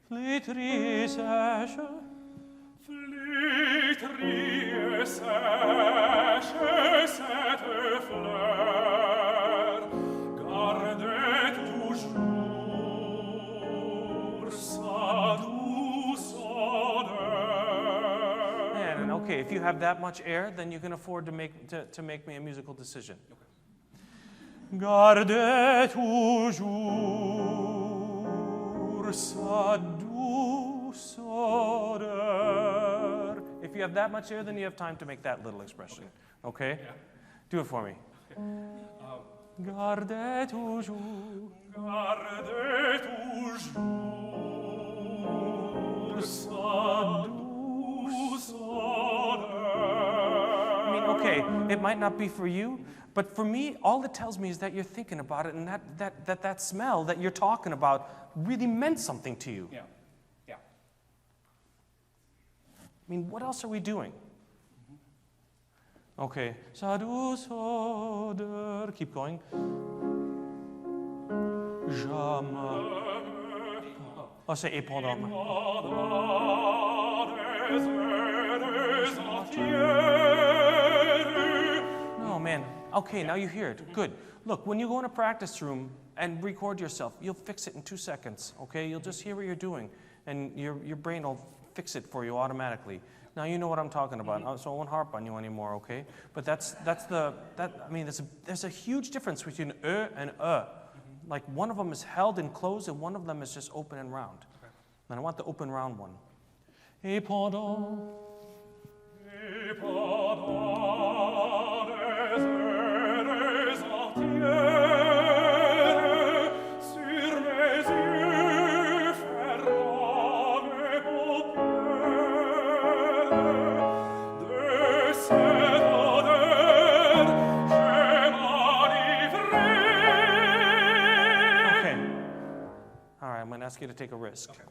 C: Flétrie sèche.
F: Flétrie sèche cette fleur.
C: And okay, if you have that much air, then you can afford to make me a musical decision. Garde toujours sa douce odeur. If you have that much air, then you have time to make that little expression. Okay?
I: Yeah.
C: Do it for me. Garde toujours.
F: Garde toujours sa douce odeur.
C: I mean, okay, it might not be for you, but for me, all it tells me is that you're thinking about it, and that smell that you're talking about really meant something to you.
I: Yeah. Yeah.
C: I mean, what else are we doing? Okay. Sa douce odeur. Keep going. Jamais. Oh, say et pendant. No, man. Okay, now you hear it. Good. Look, when you go in a practice room and record yourself, you'll fix it in 2 seconds, okay? You'll just hear what you're doing, and your brain will fix it for you automatically. Now you know what I'm talking about, so I won't harp on you anymore, okay? But there's a huge difference between and Like one of them is held and closed, and one of them is just open and round.
I: Okay.
C: And I want the open round one. Et pendant
F: des heures entières, sur mes yeux fermant mes paupières, de cette odeur je m'enivrais.
C: Okay. All right, I'm going to ask you to take a risk.
I: Okay.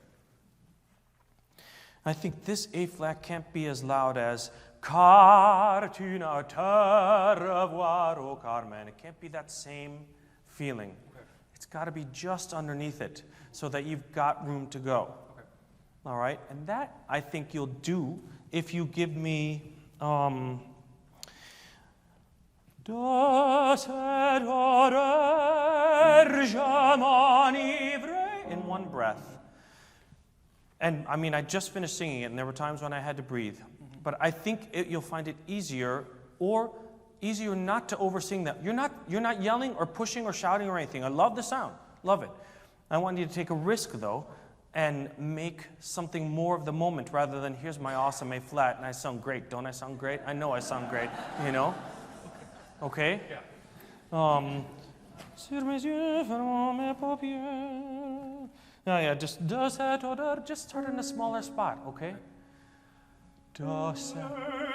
C: I think this A flat can't be as loud as Car tu n'as te revoir, oh Carmen. It can't be that same feeling.
I: Okay.
C: It's got to be just underneath it so that you've got room to go.
I: Okay.
C: All right? And that, I think you'll do if you give me De cette odeur je m'enivrais in one breath. And I mean, I just finished singing it, and there were times when I had to breathe. But I think you'll find it easier, or easier not to oversing that. You're not yelling or pushing or shouting or anything. I love the sound, love it. I want you to take a risk though, and make something more of the moment rather than here's my awesome A flat and I sound great. Don't I sound great? I know I sound great. You know? Okay.
I: Yeah.
C: Sur mes yeux fermant mes paupières. Yeah, just de cette odeur. Just start in a smaller spot, okay? De cette
F: odeur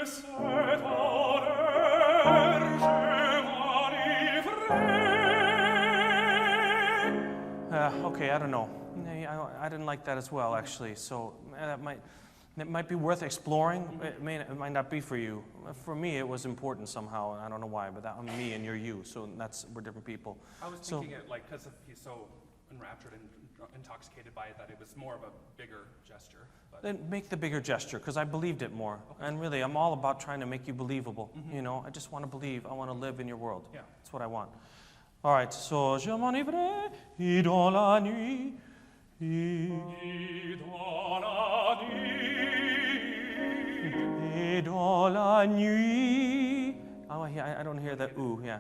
F: je m'enivrais.
C: Okay, I don't know. I didn't like that as well, actually. So it might be worth exploring. It might not be for you. For me, it was important somehow. I don't know why, but I'm me and you're you. So we're different people.
I: I was thinking it like because he's so enraptured and intoxicated by it that it was more of a bigger gesture. But.
C: Then make the bigger gesture because I believed it more. Okay. And really, I'm all about trying to make you believable. You know, I just want to believe. I want to live in your world.
I: Yeah.
C: That's what I want. All right. So je m'enivrais et dans la nuit. Et dans la nuit. Oh, I don't hear that ooh, yeah.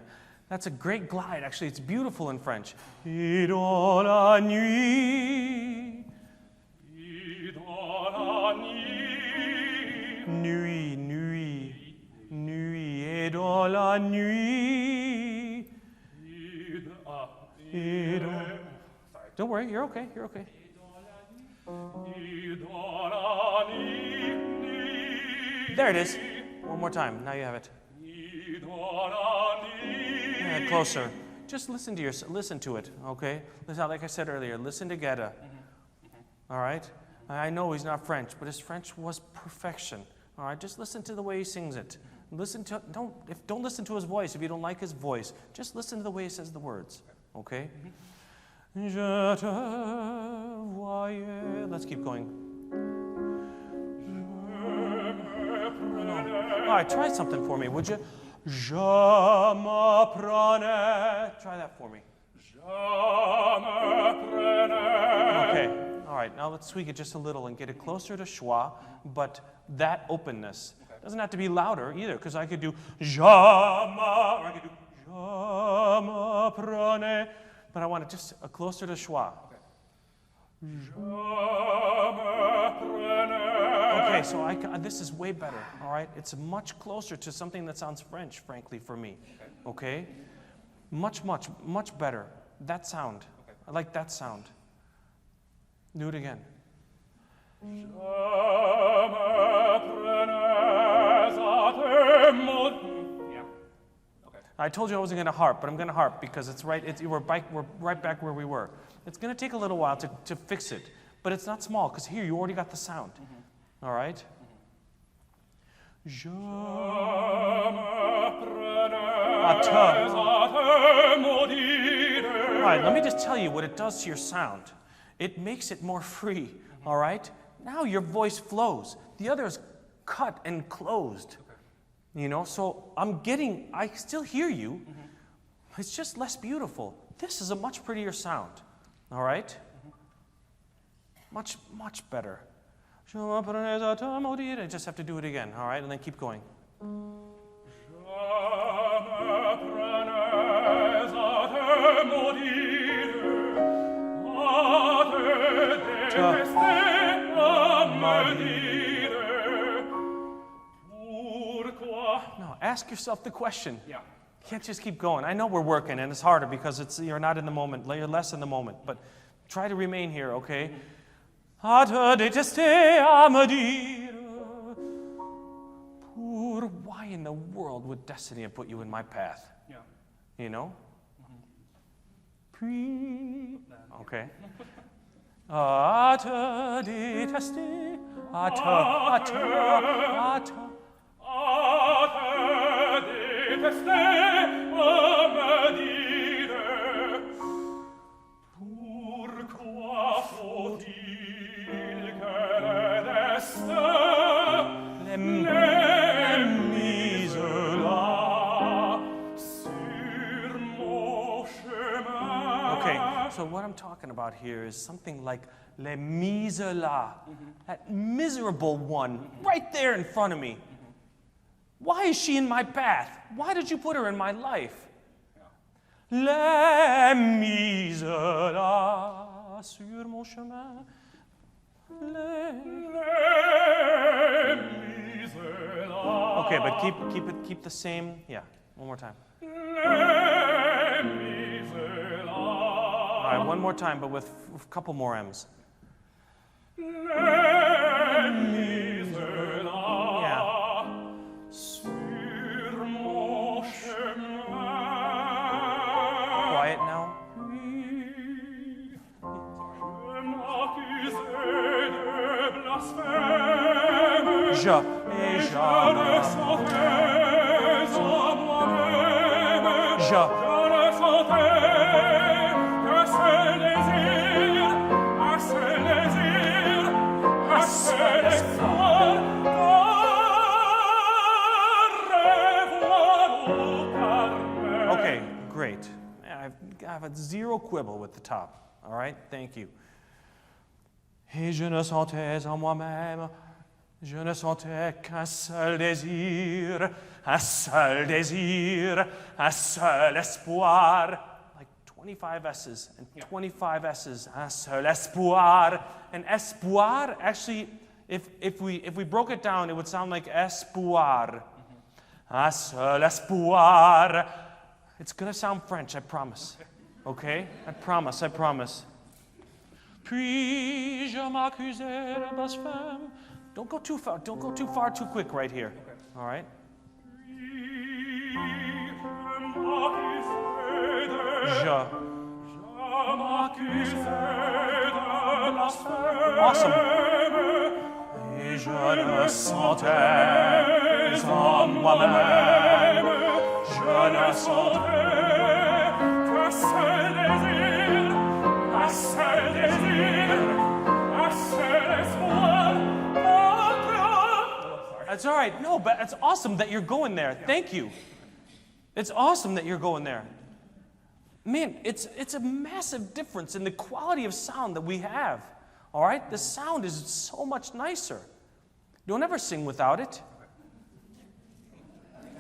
C: That's a great glide, actually. It's beautiful in French. Et dans la nuit.
F: Et dans la nuit.
C: Nuit, nuit, nuit. Et dans la nuit. Et dans... Don't worry, you're okay, you're okay. There it is. One more time, now you have it. Yeah, closer. Just listen to it, okay? Listen, like I said earlier, listen together. All right? I know he's not French, but his French was perfection. All right? Just listen to the way he sings it. Don't listen to his voice if you don't like his voice. Just listen to the way he says the words, okay? Je te voyais. Let's keep going. All right, try something for me, would you? Je me prenais. Try that for me.
F: Je me prenais.
C: Okay, all right, now let's tweak it just a little and get it closer to schwa, but that openness.
I: Okay.
C: Doesn't have to be louder either, because I could do jama, or I could do jama prene, but I want it just closer to schwa. Okay, so this is way better, all right? It's much closer to something that sounds French, frankly, for me, okay? Much, much, much better. That sound. I like that sound. Do it again. I told you I wasn't going to harp, but I'm going to harp because it's right. We're right back where we were. It's going to take a little while to fix it, but it's not small because here you already got the sound. All right. All right. Let me just tell you what it does to your sound. It makes it more free. All right. Now your voice flows. The other is cut and closed. You know, so I still hear you. It's just less beautiful. This is a much prettier sound. All right? Much, much better. I just have to do it again, all right? And then keep going. No, ask yourself the question. Yeah. You can't just keep going. I know we're working, and it's harder because you're not in the moment. You're less in the moment. But try to remain here, okay? À te détester, à me dire. Why in the world would destiny have put you in my path? Yeah. You know? Okay. À te détester, à te. À te détester, à me dire. Pourquoi faut-il que le destin les mise là sur mon chemin? Okay, so what I'm talking about here is something like les mise là, that miserable one right there in front of me. Why is she in my path? Why did you put her in my life? Les mise là sur mon chemin. Okay, but keep the same. Yeah, one more time. All right, one more time, but with a couple more M's. Yeah. Quiet now. Je et jamais. Je. Okay, great. I have a zero quibble with the top. All right, thank you. Et je ne sentais en moi-même, je ne sentais qu'un seul désir, un seul désir, un seul espoir. Like 25 S's and 25 S's, un seul espoir. And espoir, actually, if we broke it down, it would sound like espoir. Un seul espoir. It's going to sound French, I promise. Okay? I promise. Puis-je m'accuser de blasphème? Don't go too far too quick right here. Okay. All right? Je m'accuse de blasphème. Awesome. Et je ne sentais en moi-même, je ne sentais qu'un seul désir, un seul désir, un seul espoir. That's all right. No, but it's awesome that you're going there. Thank you. It's awesome that you're going there. Man, it's a massive difference in the quality of sound that we have. All right? The sound is so much nicer. Don't ever sing without it.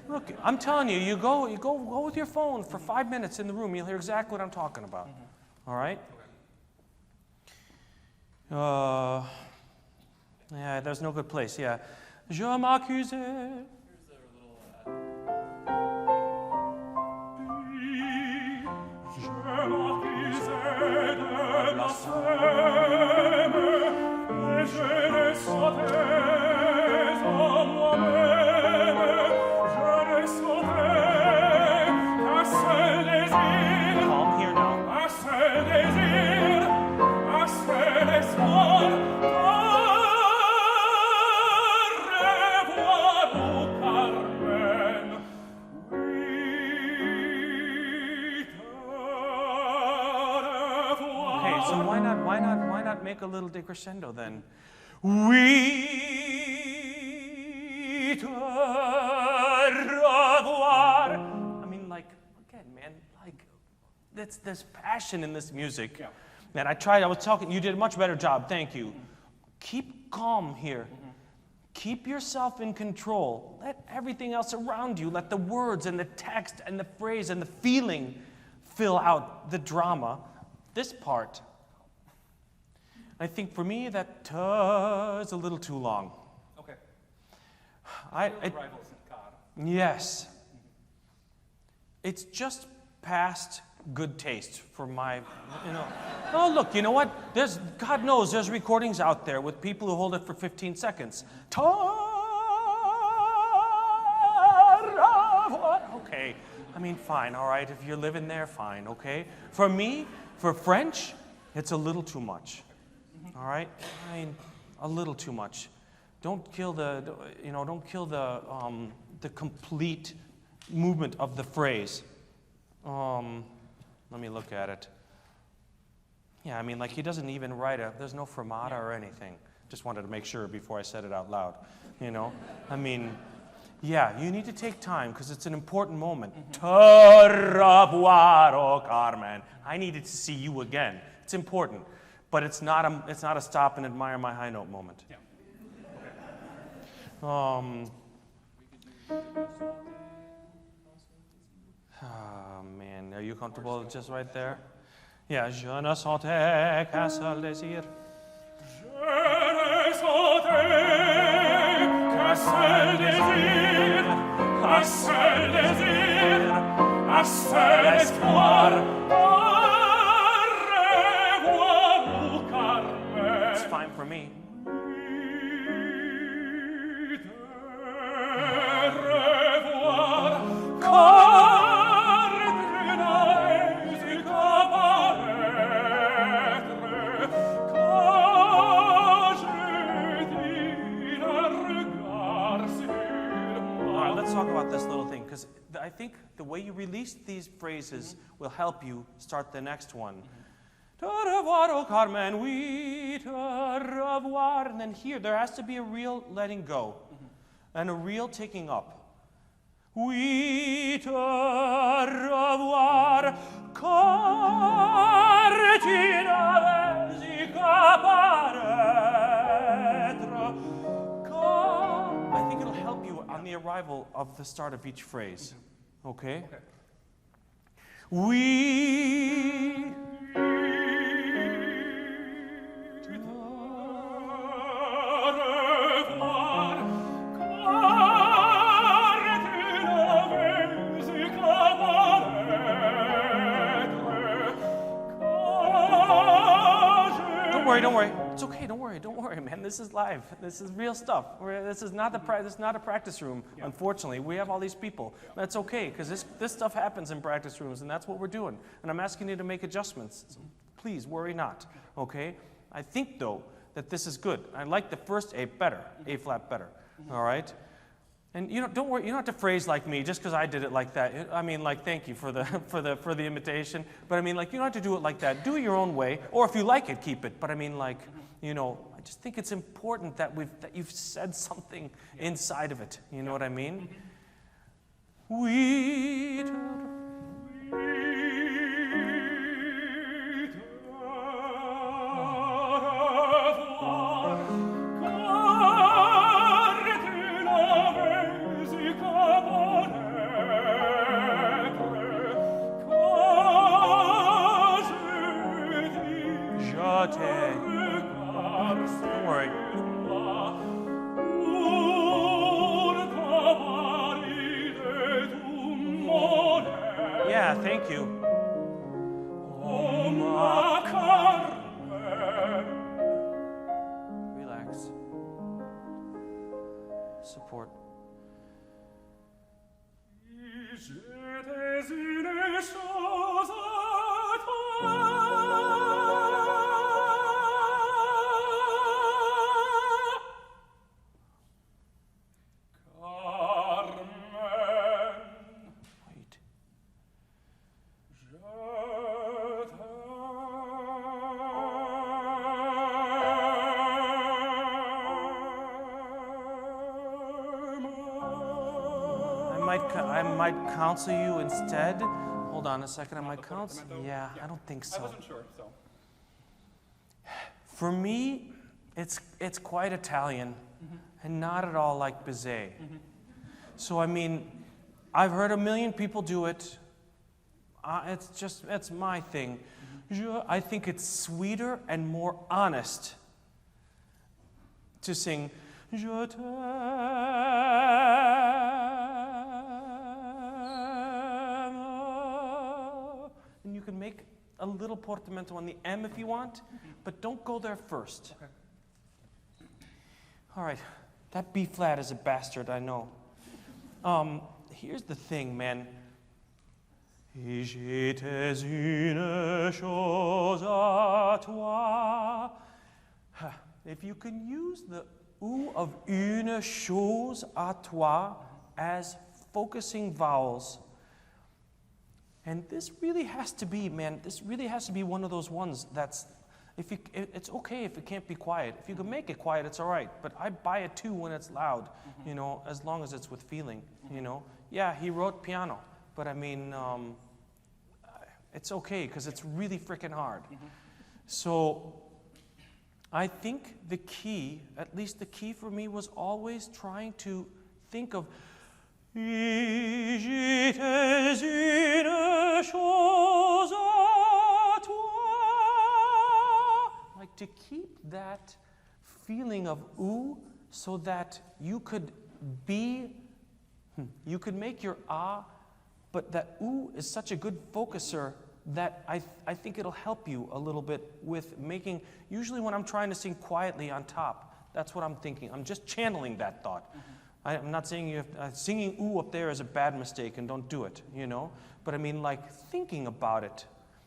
C: Look, I'm telling you, you go with your phone for 5 minutes in the room. You'll hear exactly what I'm talking about. All right? Yeah, there's no good place. Yeah. Je m'accusais. Calm here now. Okay, so why not make a little decrescendo then? Oui, te revoir. I mean, like, again, man, like, there's passion in this music.
I: Yeah.
C: Man, I was talking, you did a much better job, thank you. Keep calm here. Keep yourself in control. Let everything else around you, let the words and the text and the phrase and the feeling fill out the drama. This part, I think for me that is a little too long.
I: Okay.
C: Rivals
I: in car.
C: Yes. It's just past good taste for my, Oh, look, you know what? God knows there's recordings out there with people who hold it for 15 seconds. Okay. I mean, fine, all right. If you're living there, fine, okay? For me, for French, it's a little too much. All right? I mean, a little too much. Don't kill the complete movement of the phrase. Let me look at it. Yeah, I mean, like he doesn't even write there's no fermata or anything. Just wanted to make sure before I said it out loud, I mean, yeah, you need to take time because it's an important moment. Te revoir, oh Carmen. I needed to see you again. It's important, but it's not a stop and admire my high note moment.
I: Yeah.
C: Oh, man, are you comfortable just right there? Yeah, je ne sentais qu'un seul désir.
F: Je ne sentais qu'un seul désir, un seul désir, un seul espoir. Revoir, Carmen.
C: It's fine for me. Talk about this little thing because I think the way you release these phrases will help you start the next one. Te revoir, oh Carmen, oui, te revoir. And then here, there has to be a real letting go and a real taking up. Oui, te revoir, car tu n'avais qu'à paraître. I think it'll help you on the arrival of the start of each phrase. Okay? We. Don't worry. It's okay. Don't worry, man. This is live. This is real stuff. This is not a practice room. Yeah. Unfortunately, we have all these people. Yeah. That's okay because this stuff happens in practice rooms, and that's what we're doing. And I'm asking you to make adjustments. So please worry not. Okay. I think though that this is good. I like the first A better, A flat better. All right. And don't worry. You don't have to phrase like me just because I did it like that. I mean, like, thank you for the invitation. But I mean, like, you don't have to do it like that. Do it your own way, or if you like it, keep it. But I mean, like, I just think it's important that you've said something inside of it. You know what I mean? We. Jetée. Don't worry. Yeah, thank you. Relax. Support. Wait. I might counsel you instead. Hold on a second. I might counsel. Yeah, I don't think so.
I: I wasn't sure, so.
C: For me, it's quite Italian, and not at all like BIZET. So I mean, I've heard a million people do it. It's my thing. I think it's sweeter and more honest to sing Je t'aime. And you can make a little portamento on the M if you want, but don't go there first.
I: Okay.
C: All right, that B flat is a bastard, I know. Here's the thing, man. J'étais une chose à toi. If you can use the ou of une chose à toi as focusing vowels, and this really has to be, man, this really has to be one of those ones that's, it's okay if it can't be quiet. If you can make it quiet, it's all right. But I buy it too when it's loud, you know, as long as it's with feeling, you know. Yeah, he wrote piano, but I mean, it's okay because it's really freaking hard. So I think the key, at least the key for me, was always trying to think of j'étais une chose à toi. Like to keep that feeling of ooh so that you could be, you could make your ah, but that ooh is such a good focuser that I think it'll help you a little bit with making, usually when I'm trying to sing quietly on top, that's what I'm thinking. I'm just channeling that thought. I'm not saying you have, singing ooh up there is a bad mistake and don't do it, you know? But I mean like thinking about it.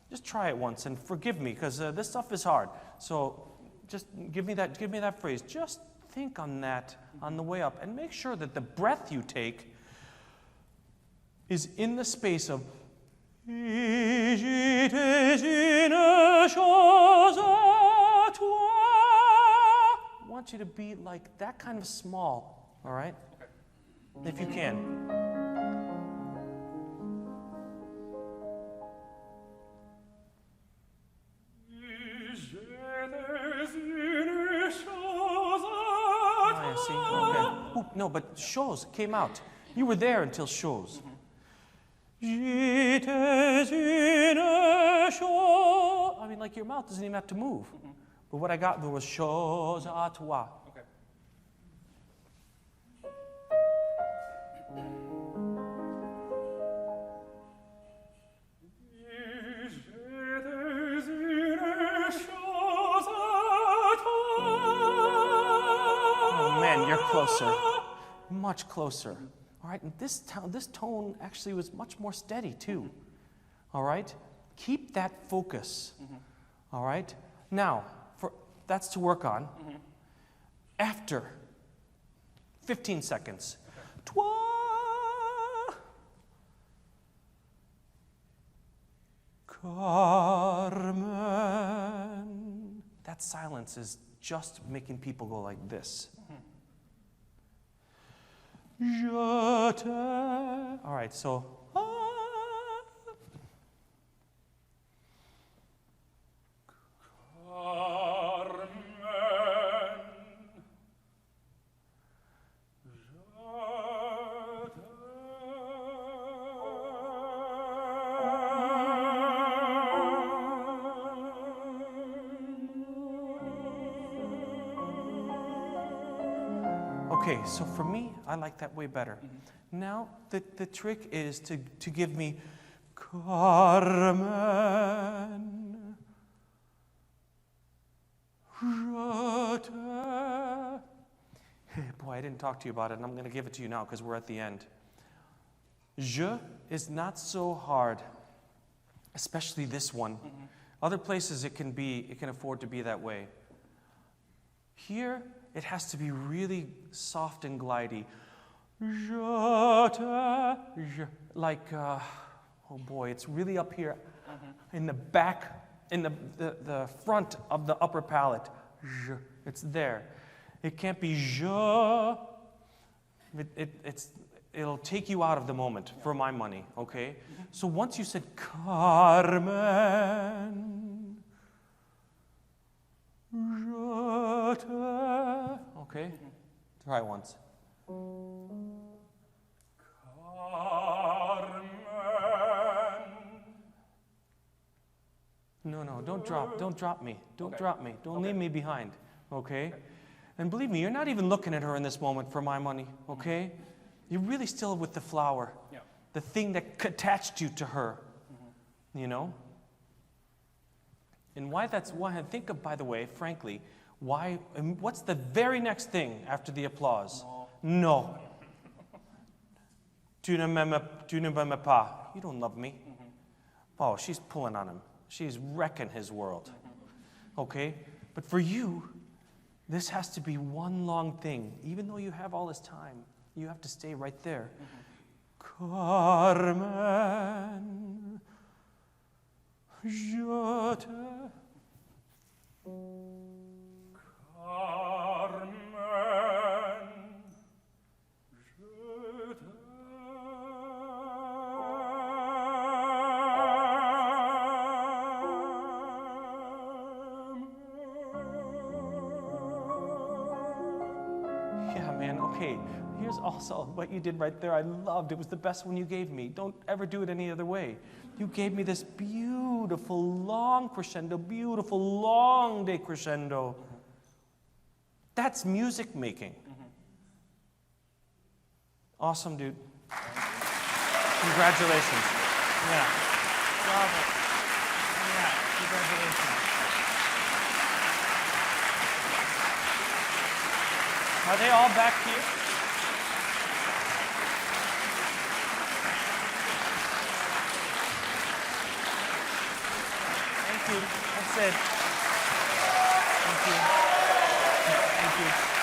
C: Just try it once and forgive me because this stuff is hard. So just give me that phrase. Just think on that on the way up and make sure that the breath you take is in the space of j'étais une chose à toi. I want you to be like that kind of small, all right? Okay. If you can. Oh, yeah, see? Okay. Ooh, no, but chose came out. You were there until chose. J'étais une chose. I mean, like your mouth doesn't even have to move. But what I got there was chose à toi.
I: Okay.
C: Oh man, you're closer. Much closer. All right, and this tone actually was much more steady too. All right, keep that focus. All right, now that's to work on. After 15 seconds, toi. Carmen. That silence is just making people go like this. Je t'aime. All right, so.
F: Carmen. Je
C: Okay, so for me, I like that way better. Now, the trick is to give me Carmen, jetée. Boy, I didn't talk to you about it, and I'm going to give it to you now because we're at the end. Je is not so hard, especially this one. Other places it can afford to be that way. Here, it has to be really soft and glidey. Jetée, like, oh boy, it's really up here in the back, in the front of the upper palate. It's there. It can't be je. It'll take you out of the moment, for my money, okay? So once you said Carmen, jetée, okay? Try once.
F: Carmen.
C: No, don't drop me. Don't drop me. Don't leave me behind, okay? And believe me, you're not even looking at her in this moment for my money, okay? You're really still with the flower, the thing that attached you to her, you know? And why think of, by the way, frankly, what's the very next thing after the applause? No. Tu ne m'aimes pas. You don't love me. Oh, she's pulling on him. She's wrecking his world, okay? But for you, this has to be one long thing. Even though you have all this time, you have to stay right there. Carmen, jetée.
F: Carmen,
C: Yeah, man, okay. Here's also what you did right there. I loved it. It was the best one you gave me. Don't ever do it any other way. You gave me this beautiful long crescendo, beautiful long decrescendo. That's music making. Awesome, dude. Congratulations. Yeah. Bravo. Yeah, congratulations. Are they all back here? Thank you. That's it. Thank you. Thank you.